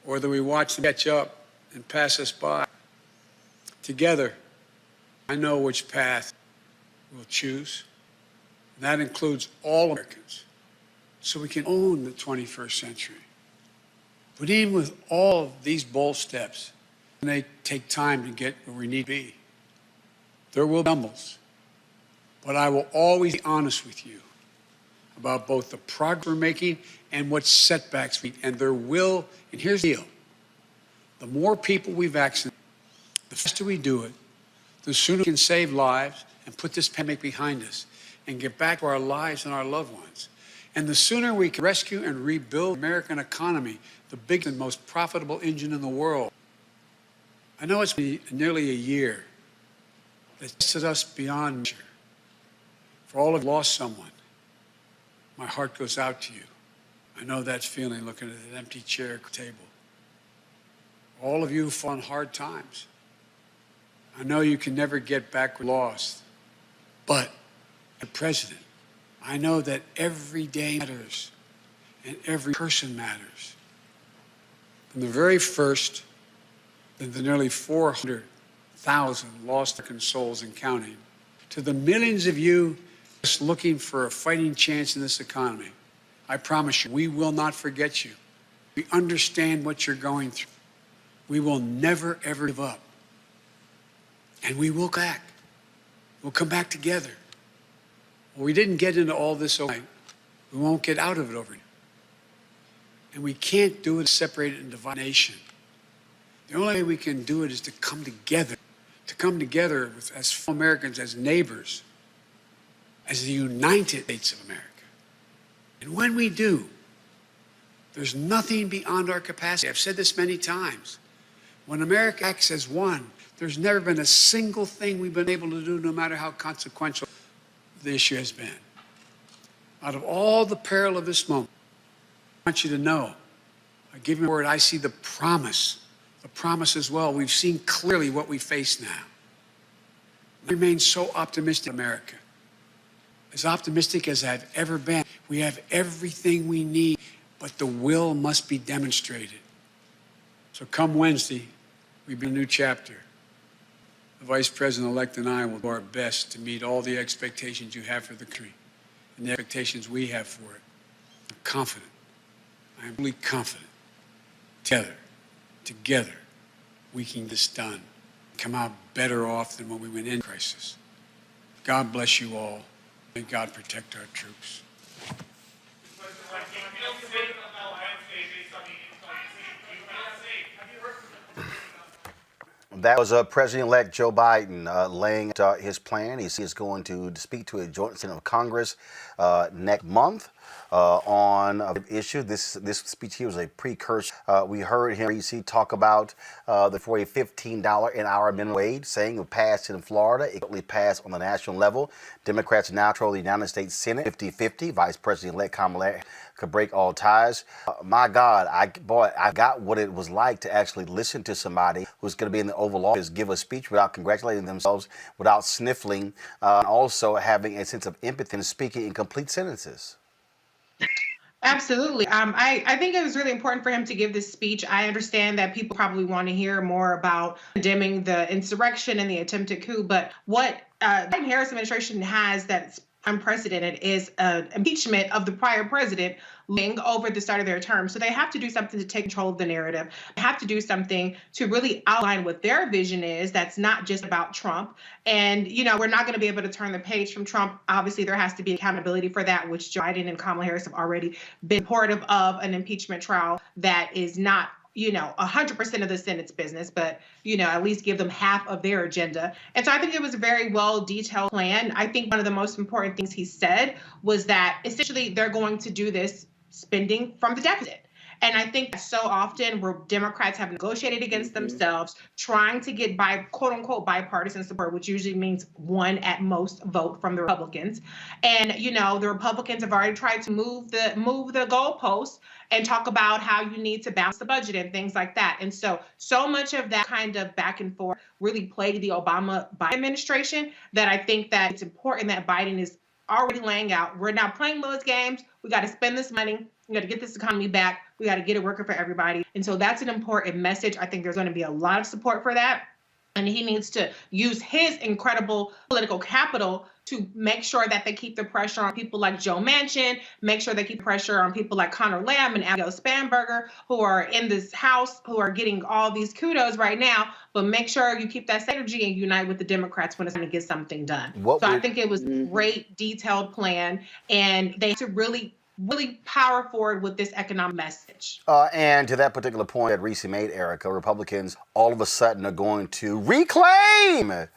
Or whether we watch them catch up and pass us by. Together, I know which path we'll choose. And that includes all Americans, so we can own the 21st century. But even with all of these bold steps, and they take time to get where we need to be, there will be stumbles. But I will always be honest with you about both the progress we're making and what setbacks we, and there will, and here's the deal, the more people we vaccinate, the faster we do it, the sooner we can save lives and put this pandemic behind us and get back to our lives and our loved ones. And the sooner we can rescue and rebuild the American economy, the biggest and most profitable engine in the world. I know it's been nearly a year that tested us beyond measure. For all of you who lost someone, my heart goes out to you. I know that feeling looking at an empty chair at the table. All of you who fought in hard times, I know you can never get back what you lost. But, as president, I know that every day matters and every person matters. From the very first, to the nearly 400,000 lost American souls and counting, to the millions of you just looking for a fighting chance in this economy, I promise you, we will not forget you. We understand what you're going through. We will never, ever give up. And we will come back. We'll come back together. Well, we didn't get into all this overnight. We won't get out of it overnight. And we can't do it separated and divide nation. The only way we can do it is to come together as fellow Americans, as neighbors, as the United States of America. And when we do, there's nothing beyond our capacity. I've said this many times. When America acts as one, there's never been a single thing we've been able to do, no matter how consequential the issue has been. Out of all the peril of this moment, I want you to know, I give you a word, I see the promise as well. We've seen clearly what we face now. I remain so optimistic in America. As optimistic as I've ever been. We have everything we need, but the will must be demonstrated. So come Wednesday, we begin a new chapter. The Vice President-elect and I will do our best to meet all the expectations you have for the country and the expectations we have for it. I'm confident. I am really confident. Together, we can get this done. come out better off than when we went in crisis. God bless you all. May God protect our troops. That was President-elect Joe Biden laying out his plan. He is going to speak to a joint Senate of Congress next month on an issue. This speech here was a precursor. We heard him talk about for a $15 an hour minimum wage, saying it would pass in Florida. It will pass on the national level. Democrats now control the United States Senate 50-50. Vice President-elect Kamala Harris could break all ties. My God, I got what it was like to actually listen to somebody who's going to be in the Oval Office give a speech without congratulating themselves, without sniffling, and also having a sense of empathy and speaking in complete sentences. Absolutely. I think it was really important for him to give this speech. I understand that people probably want to hear more about condemning the insurrection and the attempted coup, but what the Biden-Harris administration has that's unprecedented is impeachment of the prior president over the start of their term. So they have to do something to take control of the narrative. They have to do something to really outline what their vision is that's not just about Trump. And, we're not going to be able to turn the page from Trump. Obviously, there has to be accountability for that, which Joe Biden and Kamala Harris have already been supportive of an impeachment trial that is not 100% of the Senate's business, but, at least give them half of their agenda. And so I think it was a very well detailed plan. I think one of the most important things he said was that essentially they're going to do this spending from the deficit. And I think so often where Democrats have negotiated against themselves, trying to get quote unquote bipartisan support, which usually means one at most vote from the Republicans. And, the Republicans have already tried to move the goalposts and talk about how you need to balance the budget and things like that. And so much of that kind of back and forth really plagued the Obama-Biden administration that I think that it's important that Biden is already laying out. We're not playing those games. We got to spend this money. We got to get this economy back. We got to get it working for everybody. And so that's an important message. I think there's going to be a lot of support for that. And he needs to use his incredible political capital to make sure that they keep the pressure on people like Joe Manchin, make sure they keep pressure on people like Connor Lamb and Abigail Spanberger, who are in this House, who are getting all these kudos right now, but make sure you keep that energy and unite with the Democrats when it's going to get something done. I think it was a great, detailed plan, and they have to really power forward with this economic message. And to that particular point that Reese made, Erica, Republicans all of a sudden are going to reclaim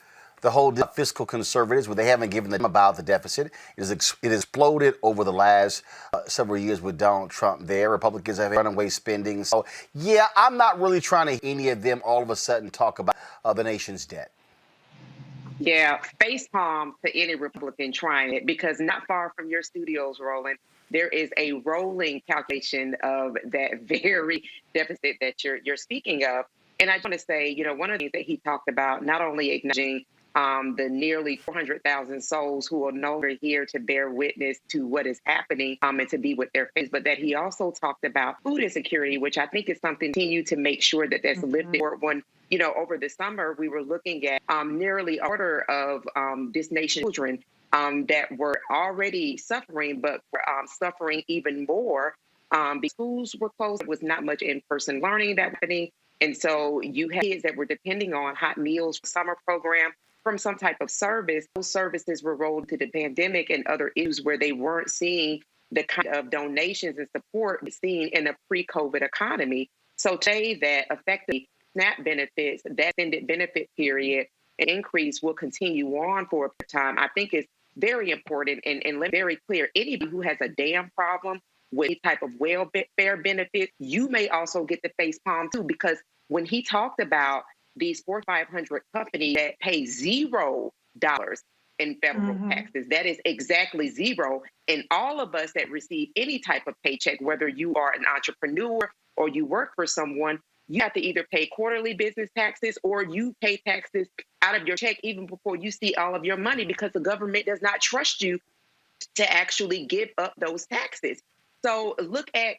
the whole fiscal conservatives, where they haven't given them about the deficit. It exploded over the last several years with Donald Trump there. Republicans have runaway spending. So, yeah, I'm not really trying to hear any of them all of a sudden talk about the nation's debt. Yeah, face palm to any Republican trying it, because not far from your studios, Roland, there is a rolling calculation of that very deficit that you're speaking of. And I want to say, one of the things that he talked about, not only acknowledging the nearly 400,000 souls who are no longer here to bear witness to what is happening and to be with their families, but that he also talked about food insecurity, which I think is something to continue to make sure that that's lifted. One, over the summer, we were looking at nearly a quarter of this nation's children that were already suffering, but were suffering even more because schools were closed. There was not much in-person learning that happening. And so you had kids that were depending on hot meals, summer program, from some type of service. Those services were rolled to the pandemic and other issues where they weren't seeing the kind of donations and support seen in a pre-COVID economy. So to say that effectively SNAP benefits, that extended benefit period, an increase will continue on for a time, I think is very important and let me be very clear. Anybody who has a damn problem with any type of welfare benefits, you may also get the face palm too, because when he talked about these 4,500 companies that pay $0 in federal taxes, that is exactly zero. And all of us that receive any type of paycheck, whether you are an entrepreneur or you work for someone, you have to either pay quarterly business taxes or you pay taxes out of your check even before you see all of your money, because the government does not trust you to actually give up those taxes. So look at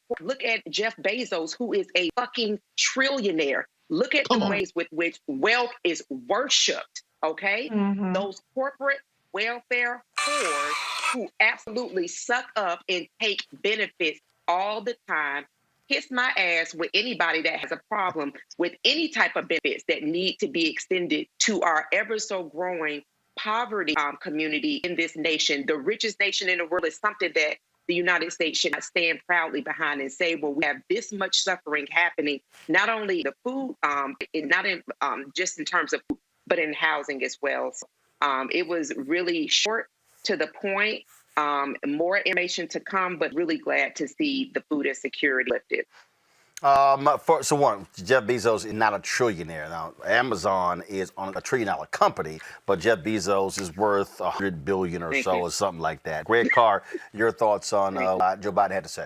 Jeff Bezos, who is a fucking trillionaire. Look at the ways with which wealth is worshipped, okay? Those corporate welfare whores who absolutely suck up and take benefits all the time kiss my ass with anybody that has a problem with any type of benefits that need to be extended to our ever so growing poverty community in this nation. The richest nation in the world is something that the United States should not stand proudly behind and say, well, we have this much suffering happening, not only the food, not in just in terms of food, but in housing as well. So, it was really short, to the point, more information to come, but really glad to see the food insecurity lifted. So one, Jeff Bezos is not a trillionaire. Now, Amazon is on $1 trillion company, but Jeff Bezos is worth $100 billion or so, or something like that. Greg Carr, your thoughts on what Joe Biden had to say?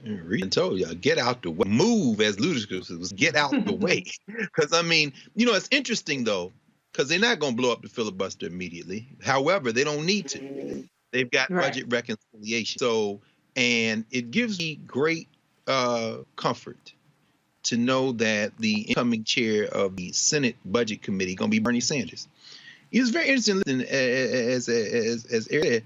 Reed told you, get out the way. Move, as Ludacris was, get out the way. Because, I mean, you know, it's interesting, though, because they're not going to blow up the filibuster immediately. However, they don't need to. They've got budget reconciliation. So, and it gives me great comfort to know that the incoming chair of the Senate Budget Committee going to be Bernie Sanders. He was very interesting as Eric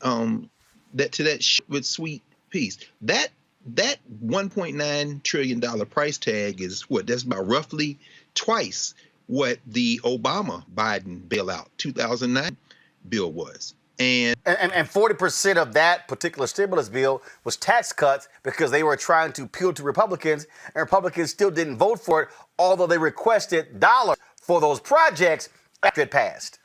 that to that with sweet peace. That $1.9 trillion price tag is what? That's about roughly twice what the Obama-Biden bailout 2009 bill was. And 40% of that particular stimulus bill was tax cuts because they were trying to appeal to Republicans, and Republicans still didn't vote for it, although they requested dollars for those projects after it passed.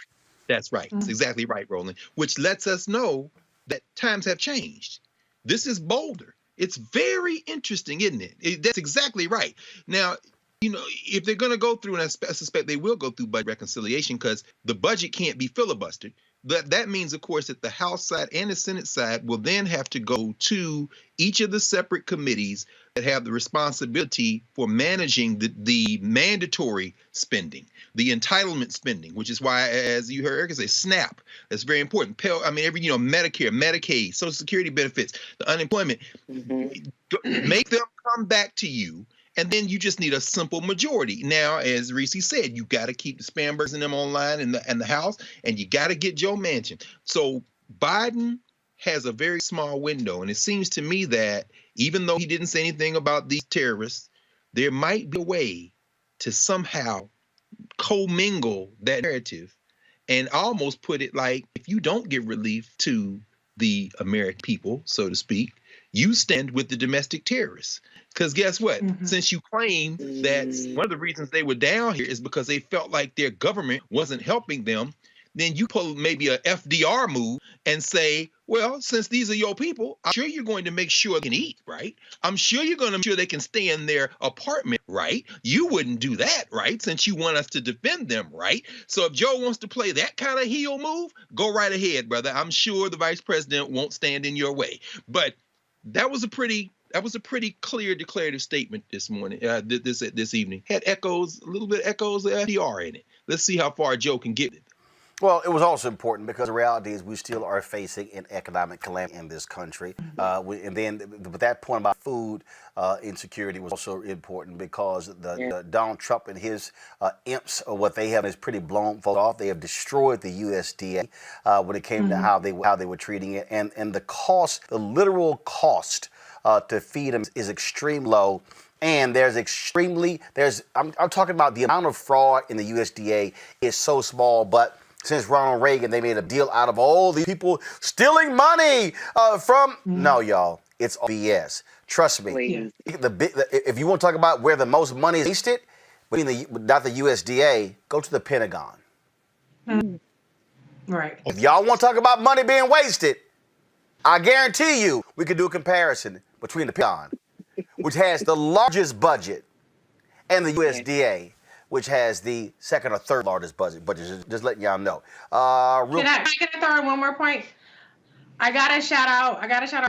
That's right. That's exactly right, Roland, which lets us know that times have changed. This is bolder. It's very interesting, isn't it? That's exactly right. Now, you know, if they're going to go through, and I suspect they will go through budget reconciliation because the budget can't be filibustered. That means, of course, that the House side and the Senate side will then have to go to each of the separate committees that have the responsibility for managing the mandatory spending, the entitlement spending, which is why, as you heard Erica say, SNAP, that's very important. Medicare, Medicaid, Social Security benefits, the unemployment, make them come back to you. And then you just need a simple majority. Now, as Reese said, you got to keep the Spambergs and them online in the House, and you got to get Joe Manchin. So Biden has a very small window, and it seems to me that even though he didn't say anything about these terrorists, there might be a way to somehow commingle that narrative and almost put it like, if you don't give relief to the American people, so to speak, you stand with the domestic terrorists. Because guess what? Since you claim that one of the reasons they were down here is because they felt like their government wasn't helping them, then you pull maybe a FDR move and say, well, since these are your people, I'm sure you're going to make sure they can eat, right? I'm sure you're going to make sure they can stay in their apartment, right? You wouldn't do that, right? Since you want us to defend them, right? So if Joe wants to play that kind of heel move, go right ahead, brother. I'm sure the vice president won't stand in your way. But that was a pretty clear declarative statement this morning, this evening. Had a little bit of echoes of FDR in it. Let's see how far Joe can get it. Well, it was also important because the reality is we still are facing an economic calamity in this country. And then but that point about food insecurity was also important because the Donald Trump and his imps, or what they have is pretty blown off. They have destroyed the USDA when it came to how they were treating it. And the cost, the literal cost to feed them is extremely low. And I'm talking about the amount of fraud in the USDA is so small, but since Ronald Reagan, they made a deal out of all these people stealing money from. No, y'all, it's all BS. Trust me. If you want to talk about where the most money is wasted, not the USDA, go to the Pentagon. Right. If y'all want to talk about money being wasted, I guarantee you we could do a comparison between the Pentagon, which has the largest budget, and the USDA, which has the second or third largest budget. Just letting y'all know. Can I throw in one more point? I gotta shout out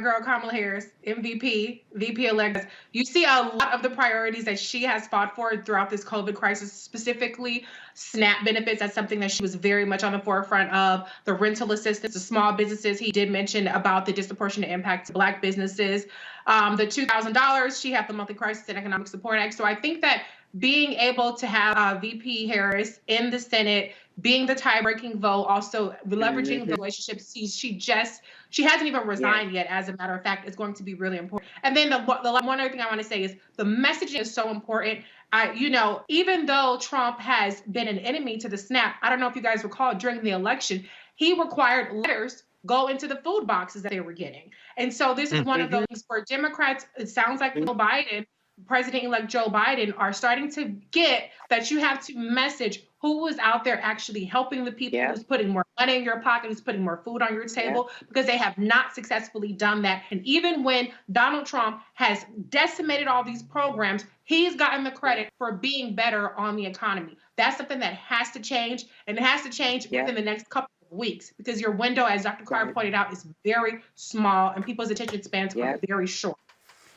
girl Kamala Harris, MVP, VP-elect. You see a lot of the priorities that she has fought for throughout this COVID crisis, specifically SNAP benefits. That's something that she was very much on the forefront of. The rental assistance to small businesses. He did mention about the disproportionate impact to Black businesses. the $2,000. She had the monthly crisis and economic support act. So I think that being able to have VP Harris in the Senate, being the tie-breaking vote, also leveraging the relationships, she hasn't even resigned yet. As a matter of fact, it's going to be really important. And then the one other thing I want to say is the messaging is so important. Even though Trump has been an enemy to the SNAP, I don't know if you guys recall during the election, he required letters go into the food boxes that they were getting. And so this is one of those things where Democrats, it sounds like Joe Biden, President-elect Joe Biden, are starting to get that you have to message who is out there actually helping the people, who's putting more money in your pocket, who's putting more food on your table, because they have not successfully done that. And even when Donald Trump has decimated all these programs, he's gotten the credit for being better on the economy. That's something that has to change, and it has to change within the next couple of weeks, because your window, as Dr. Carr pointed out, is very small, and people's attention spans are very short.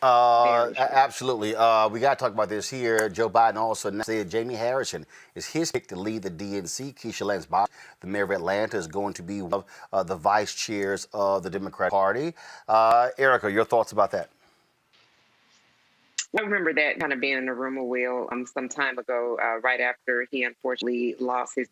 Absolutely. We got to talk about this here. Joe Biden also said Jamie Harrison is his pick to lead the DNC. Keisha Lance Bottoms, the mayor of Atlanta, is going to be one of the vice chairs of the Democratic Party. Erica, your thoughts about that? I remember that kind of being in the rumor wheel some time ago, right after he unfortunately lost his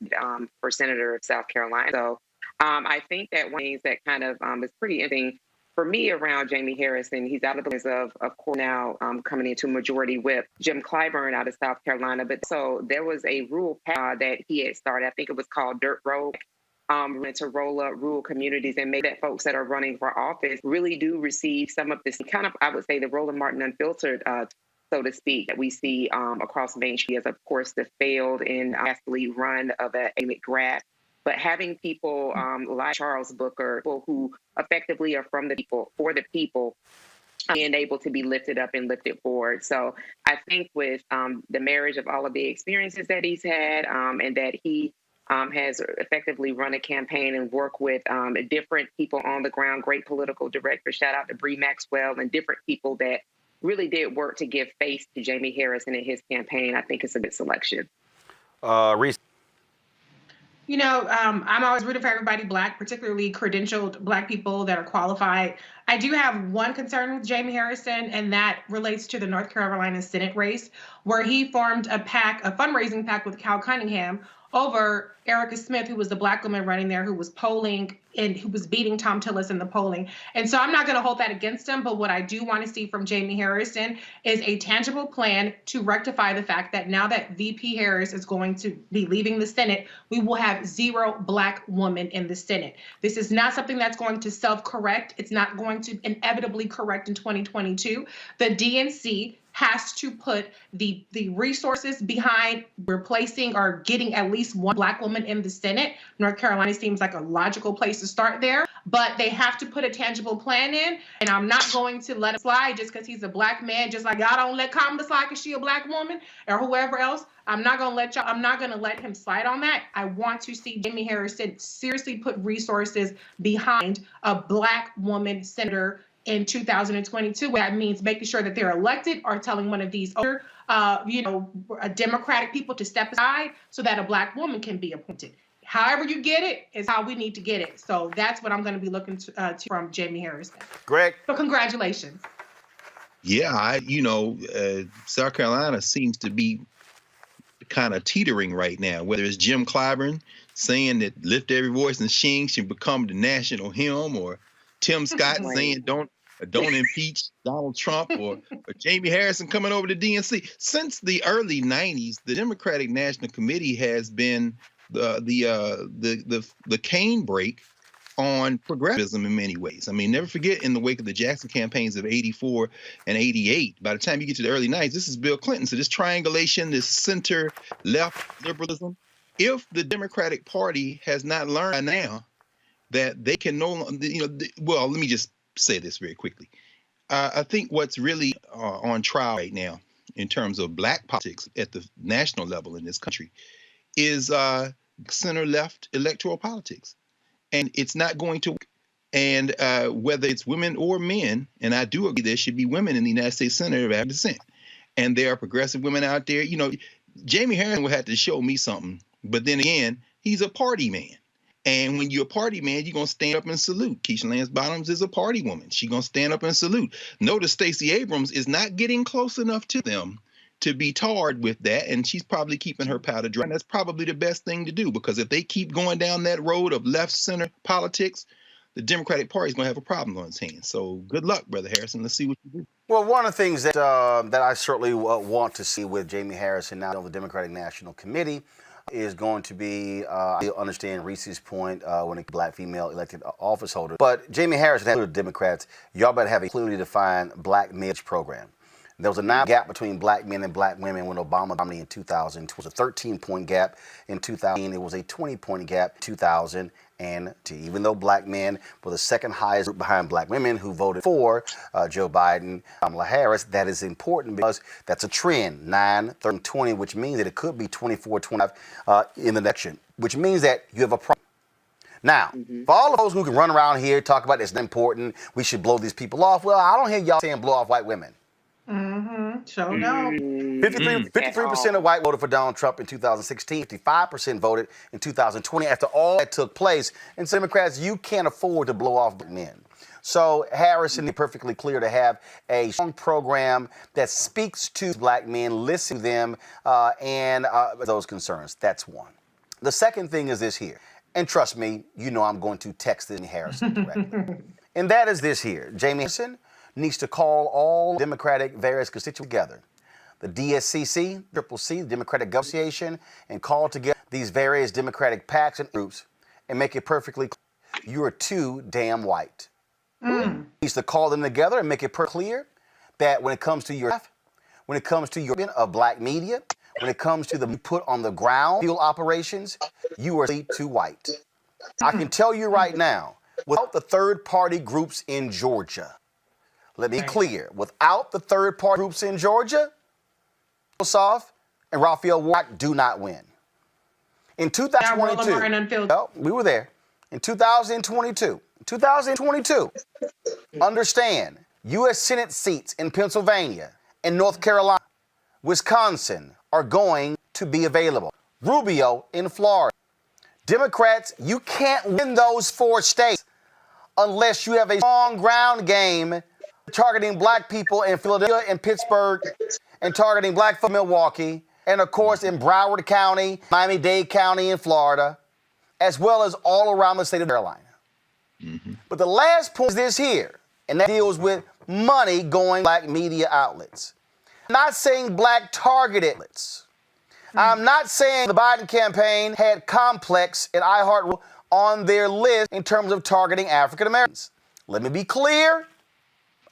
for Senator of South Carolina. So I think that one thing that kind of is pretty interesting for me around Jamie Harrison, he's out of the list of course now coming into majority whip Jim Clyburn out of South Carolina. But so there was a rural path that he had started. I think it was called Dirt Road. To roll up rural communities and make that folks that are running for office really do receive some of this kind of, I would say, the Roland Martin unfiltered, so to speak, that we see across Main Street as, of course, the failed and athlete run of a McGrath. But having people like Charles Booker, people who effectively are from the people, for the people, being able to be lifted up and lifted forward. So I think with the marriage of all of the experiences that he's had and that he has effectively run a campaign and work with different people on the ground, great political directors, shout out to Bree Maxwell, and different people that really did work to give face to Jamie Harrison and his campaign. I think it's a good selection. Reese. I'm always rooting for everybody Black, particularly credentialed Black people that are qualified. I do have one concern with Jamie Harrison, and that relates to the North Carolina Senate race, where he formed a fundraising pact with Cal Cunningham over Erica Smith, who was the Black woman running there, who was polling and who was beating Tom Tillis in the polling. And so I'm not going to hold that against him. But what I do want to see from Jamie Harrison is a tangible plan to rectify the fact that now that VP Harris is going to be leaving the Senate, we will have 0 Black women in the Senate. This is not something that's going to self-correct. It's not going to inevitably correct in 2022. The DNC has to put the resources behind replacing or getting at least 1 Black woman in the Senate. North Carolina seems like a logical place to start there, but they have to put a tangible plan in. And I'm not going to let him slide just because he's a Black man, just like y'all don't let Kamala slide because she a Black woman or whoever else. I'm not going to let him slide on that. I want to see Jamie Harrison seriously put resources behind a Black woman senator in 2022. That means making sure that they're elected or telling one of these other, Democratic people to step aside so that a Black woman can be appointed. However you get it is how we need to get it. So that's what I'm going to be looking to from Jamie Harrison. Greg. So congratulations. Yeah, South Carolina seems to be kind of teetering right now, whether it's Jim Clyburn saying that lift every voice and sing should become the national hymn, or Tim Scott saying don't impeach Donald Trump, or Jamie Harrison coming over to DNC. Since the early 90s, the Democratic National Committee has been the cane brake on progressivism in many ways. I mean, never forget, in the wake of the Jackson campaigns of 84 and 88, by the time you get to the early 90s, this is Bill Clinton. So this triangulation, this center-left liberalism, if the Democratic Party has not learned now that they can no longer, well, let me just say this very quickly. I think what's really on trial right now in terms of Black politics at the national level in this country is center-left electoral politics. And it's not going to work. And whether it's women or men, and I do agree there should be women in the United States Senate of African descent. And there are progressive women out there. Jamie Harrison will have to show me something. But then again, he's a party man. And when you're a party man, you're going to stand up and salute. Keisha Lance Bottoms is a party woman. She's going to stand up and salute. Notice Stacey Abrams is not getting close enough to them to be tarred with that, and she's probably keeping her powder dry. And that's probably the best thing to do, because if they keep going down that road of left-center politics, the Democratic Party is going to have a problem on its hands. So good luck, Brother Harrison. Let's see what you do. Well, one of the things that that I certainly want to see with Jamie Harrison now on the Democratic National Committee is going to be, I understand Reese's point when a black female elected office holder. But Jamie Harrison had the Democrats, y'all better have a clearly defined black marriage program. There was a 9 gap between black men and black women when Obama dominated in 2000. It was a 13-point gap in 2000. It was a 20-point gap in 2002. Even though black men were the second highest group behind black women who voted for Joe Biden, Kamala Harris, that is important because that's a trend, 9, 13, 20, which means that it could be 24, 25 in the election, which means that you have a problem. Now, for all of those who can run around here, talk about it's important, we should blow these people off, well, I don't hear y'all saying blow off white women. So no. 53% of white voted for Donald Trump in 2016. 55% voted in 2020 after all that took place. And so Democrats, you can't afford to blow off black men. So Harrison is perfectly clear to have a strong program that speaks to black men, listen to them, and those concerns. That's one. The second thing is this here. And trust me, you know I'm going to text this Harrison directly. And that is this here. Jamie Harrison needs to call all Democratic various constituents together. The DSCC, CCC, the Democratic Gov Association, and call together these various Democratic PACs and groups and make it perfectly clear you are too damn white. He needs to call them together and make it clear that when it comes to your when it comes to your of black media, when it comes to the put on the ground field operations, you are too white. I can tell you right now, without the third-party groups in Georgia, let me be clear, without the third-party groups in Georgia, Ossoff and Raphael Warnock do not win. In 2022, well, we were there. In 2022, understand, U.S. Senate seats in Pennsylvania and North Carolina, Wisconsin are going to be available. Rubio in Florida. Democrats, you can't win those 4 states unless you have a strong ground game targeting black people in Philadelphia and Pittsburgh and targeting black folk in Milwaukee and, of course, in Broward County, Miami-Dade County in Florida, as well as all around the state of Carolina. But the last point is this here, and that deals with money going to black media outlets. I'm not saying black targeted outlets. I'm not saying the Biden campaign had Complex and iHeart on their list in terms of targeting African Americans. Let me be clear.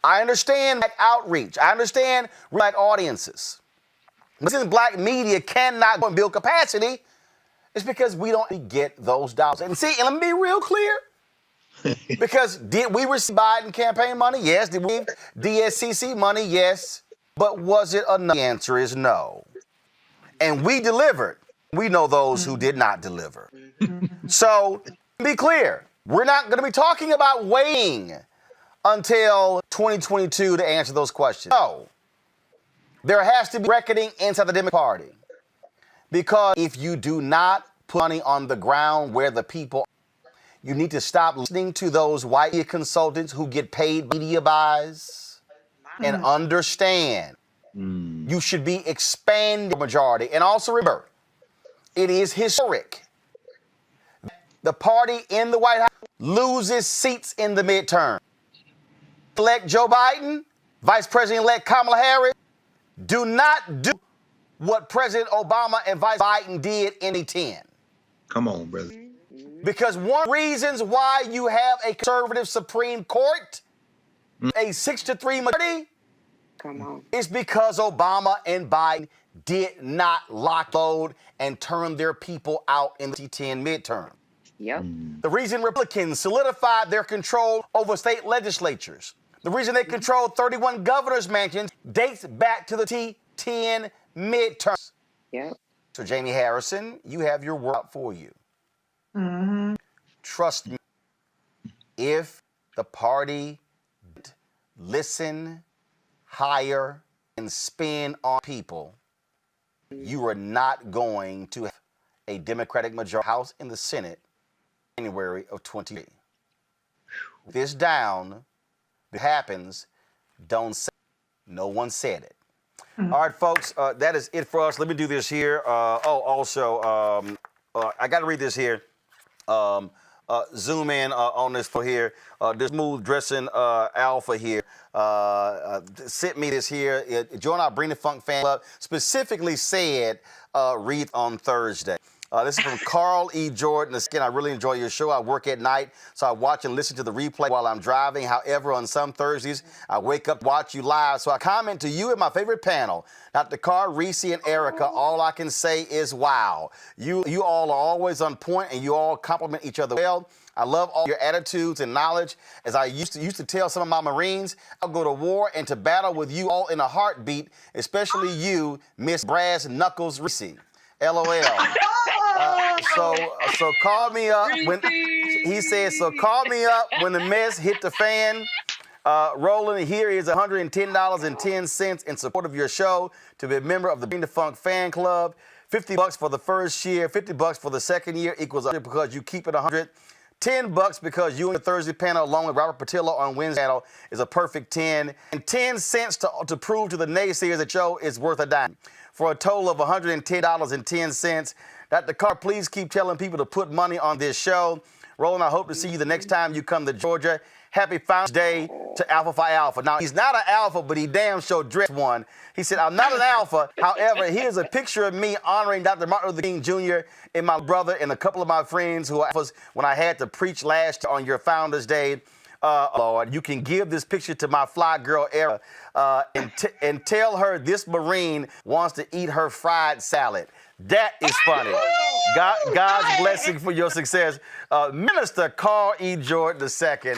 I understand black outreach. I understand black audiences. But since black media cannot go and build capacity, it's because we don't get those dollars. And see, and let me be real clear. Because did we receive Biden campaign money? Yes. Did we receive DSCC money? Yes. But was it enough? The answer is no. And we delivered. We know those who did not deliver. So, be clear, we're not going to be talking about waiting until 2022 to answer those questions. No. There has to be reckoning inside the Democratic Party. Because if you do not put money on the ground where the people are, you need to stop listening to those white media consultants who get paid media buys and understand you should be expanding the majority. And also remember, it is historic. The party in the White House loses seats in the midterm. Elect Joe Biden, Vice President-elect Kamala Harris, do not do what President Obama and Vice Biden did in 2010. Come on, brother. Because one of the reasons why you have a conservative Supreme Court, a 6-3 majority, is because Obama and Biden did not lock load and turn their people out in the 2010 midterm. The reason Republicans solidified their control over state legislatures, the reason they controlled 31 governor's mansions dates back to the T10 midterms. So Jamie Harrison, you have your work out for you. Trust me, if the party listen, hire, and spend on people, you are not going to have a Democratic majority House and the Senate January of 20. This down, it happens, don't say it. No one said it. All right, folks, that is it for us. Let me do this here. I got to read this here. Zoom in on this for here. This smooth dressing alpha here sent me this here. Join our Bring the Funk fan club. Specifically said, read on Thursday. This is from Carl E. Jordan. Again, I really enjoy your show. I work at night, so I watch and listen to the replay while I'm driving. However, on some Thursdays, I wake up, watch you live. So I comment to you and my favorite panel, Dr. Carr, Reese, and Erica. All I can say is wow. You all are always on point, and you all compliment each other well. I love all your attitudes and knowledge. As I used to tell some of my Marines, I'll go to war and to battle with you all in a heartbeat, especially you, Miss Brass Knuckles Reese. LOL. So call me up when he says. So call me up when the mess hit the fan. Roland, here is $110.10 in support of your show to be a member of the Bring the Funk fan club. $50 for the first year, $50 for the second year equals 100 because you keep it 100. $10 because you and the Thursday panel, along with Robert Patillo on Wednesday panel, is a perfect 10. And 10 cents to prove to the naysayers that show is worth a dime. For a total of $110.10. Dr. Carr, please keep telling people to put money on this show. Roland, I hope to see you the next time you come to Georgia. Happy Founders Day to Alpha Phi Alpha. Now, he's not an alpha, but he damn sure dressed one. He said, I'm not an alpha. However, here's a picture of me honoring Dr. Martin Luther King Jr. and my brother and a couple of my friends who were alphas when I had to preach last year on your Founders Day. Lord, you can give this picture to my fly girl, Erica, and tell her this Marine wants to eat her fried salad. That is funny. God's blessing for your success. Minister Carl E. Jordan II.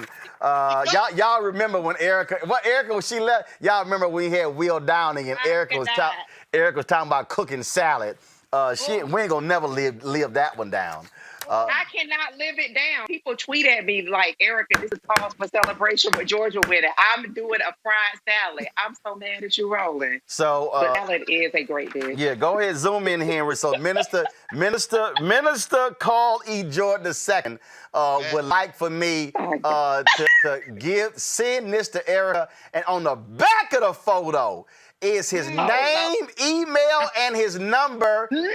Y'all remember when Erica, when she left, y'all remember when we had Will Downing and Erica was talking about cooking salad. We ain't gonna never live that one down. I cannot live it down. People tweet at me like, Erica, this is cause for celebration with Georgia with it. I'm doing a fried salad. I'm so mad at you, Roland. So salad is a great dish. Yeah, go ahead, zoom in, Henry. So Minister Carl E. Jordan II would like for me to send this to Erica, and on the back of the photo is his name, email, and his number. No!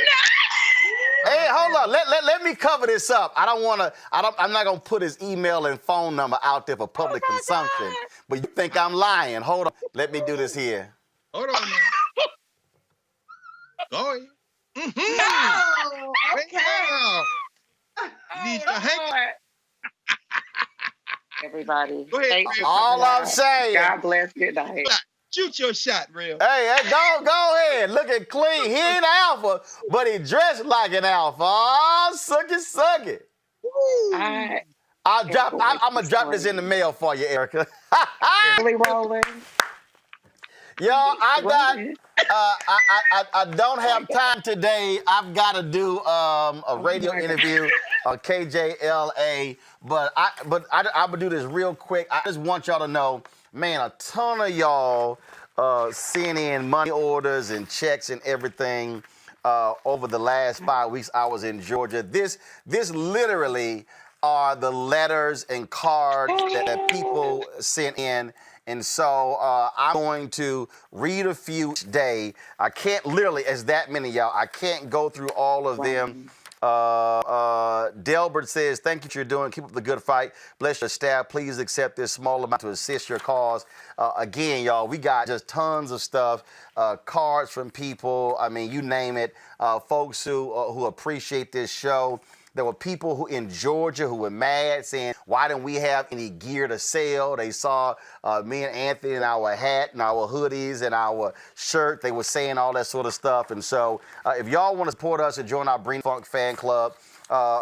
Hey, hold on. Let me cover this up. I'm not gonna put his email and phone number out there for public consumption. God. But you think I'm lying? Hold on. Let me do this here. Hold on now. Go ahead. No. Okay. Need your hand. Everybody. Go ahead. All I'm saying. God bless. Good night. Shoot your shot, real. Hey, go ahead. Look at clean. He ain't alpha, but he dressed like an alpha. Oh, suck it. I'm gonna drop this in the mail for you, Erica. Really, Roland? Y'all, I don't have time today. I've got to do a radio interview on KJLA, but I'm gonna do this real quick. I just want y'all to know, man, a ton of y'all sent in money orders and checks and everything over the last 5 weeks I was in Georgia. This literally are the letters and cards that people sent in. And so I'm going to read a few each day. I can't literally, as that many, y'all, I can't go through all of them. Delbert says, thank you for what you're doing. Keep up the good fight. Bless your staff. Please accept this small amount to assist your cause. Again, y'all, we got just tons of stuff. Cards from people. I mean, you name it. Folks who appreciate this show. There were people who in Georgia who were mad saying, why didn't we have any gear to sell? They saw me and Anthony in our hat and our hoodies and our shirt. They were saying all that sort of stuff. And so if y'all want to support us and join our Bring Funk fan club,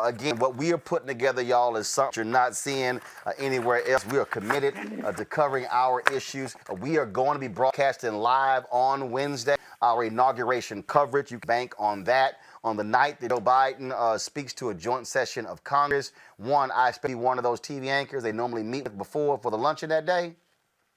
again, what we are putting together, y'all, is something you're not seeing anywhere else. We are committed to covering our issues. We are going to be broadcasting live on Wednesday, our inauguration coverage. You can bank on that. On the night that Joe Biden speaks to a joint session of Congress, I expect to be one of those TV anchors they normally meet with before for the luncheon that day.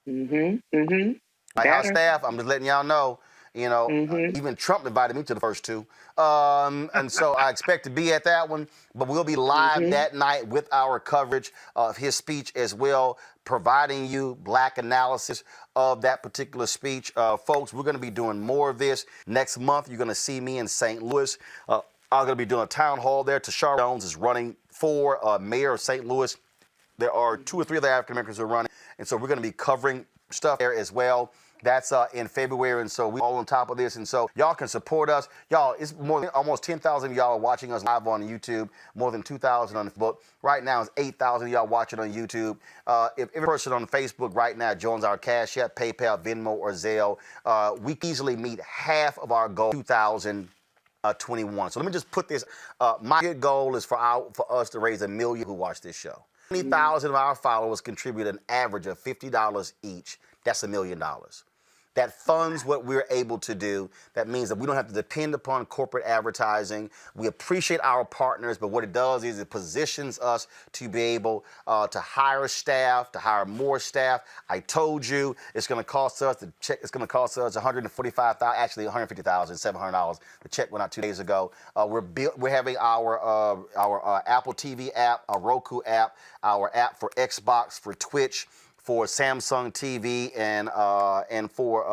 Mm-hmm. My house staff, I'm just letting y'all know. You know, even Trump invited me to the first two. And so I expect to be at that one. But we'll be live that night with our coverage of his speech as well, providing you black analysis of that particular speech. Folks, we're going to be doing more of this. Next month, you're going to see me in St. Louis. I'm going to be doing a town hall there. Tashara Jones is running for mayor of St. Louis. There are 2 or 3 other African Americans who are running. And so we're going to be covering stuff there as well. That's in February, and so we're all on top of this. And so y'all can support us. Y'all, it's more than almost 10,000 of y'all watching us live on YouTube, more than 2,000 on Facebook. Right now, it's 8,000 of y'all watching on YouTube. If every person on Facebook right now joins our Cash App, PayPal, Venmo, or Zelle, we can easily meet half of our goal 2021. So let me just put this. My goal is for us to raise $1 million who watch this show. 20,000 of our followers contribute an average of $50 each. That's $1 million. That funds what we're able to do. That means that we don't have to depend upon corporate advertising. We appreciate our partners, but what it does is it positions us to be able to hire staff, to hire more staff. I told you it's going to cost us it's going to cost us $145,000, actually $150,700. The check went out 2 days ago. We're having our Apple TV app, our Roku app, our app for Xbox, for Twitch, for Samsung TV, and for,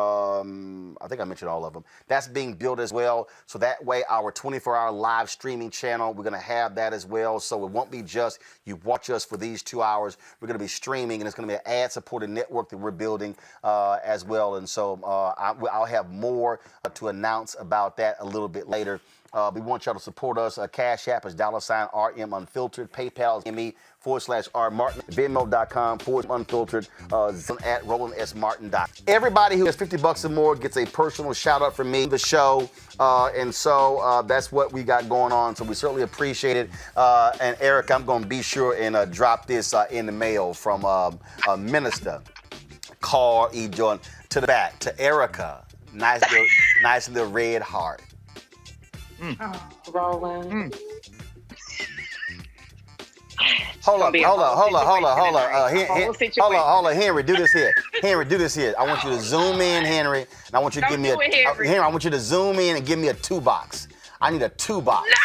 I think I mentioned all of them. That's being built as well. So that way, our 24-hour live streaming channel, we're going to have that as well. So it won't be just you watch us for these 2 hours. We're going to be streaming, and it's going to be an ad-supported network that we're building as well. And so I'll have more to announce about that a little bit later. We want y'all to support us. Cash App is $RM Unfiltered. PayPal is ME/R Martin. Venmo.com/unfiltered. At Roland S. Martin. Everybody who has $50 or more gets a personal shout out from me, the show. And so that's what we got going on. So we certainly appreciate it. And Eric, I'm going to be sure and drop this in the mail from Minister Carl E. Jordan to the back to Erica. Nice little red heart. Roland. Hold on, Henry, do this here. Henry, do this here. I want you to zoom in, Henry, and I want you to give me Henry, I want you to zoom in and give me a 2-box. I need a 2-box. No!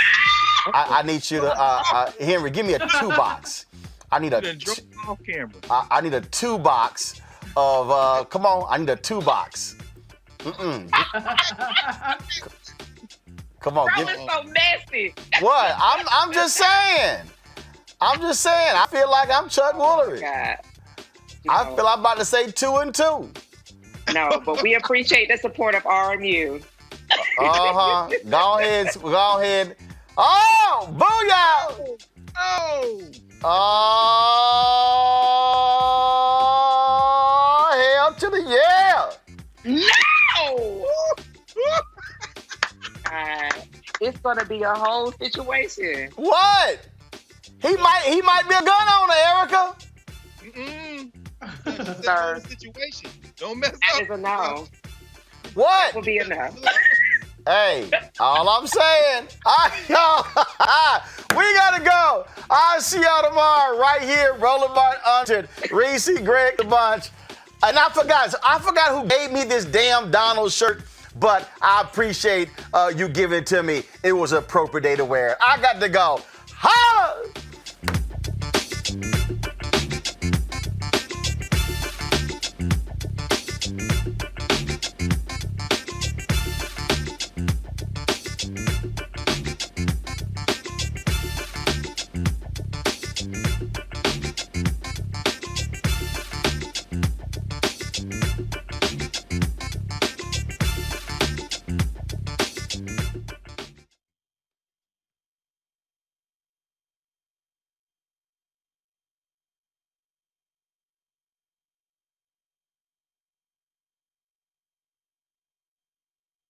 I need you to, Henry, give me a 2-box. I need a. I need a 2-box of. Come on, I need a 2-box. Come on, that was so nasty. What? I'm just saying. I feel like I'm Chuck Woolery. I feel I'm about to say 2 and 2. No, but we appreciate the support of RMU. Go ahead. Oh, booyah! Oh, hell to the yeah! No! It's gonna be a whole situation. What? He might be a gun owner, Erica. Sir, situation. Don't mess that up. is a no. What? That will be a no. Hey, all I'm saying, we gotta go. I'll see y'all tomorrow right here, Roland Martin Unfiltered, Reese, Greg, the bunch. And I forgot who gave me this damn Donald shirt. But I appreciate you giving it to me. It was an appropriate day to wear it. I got to go.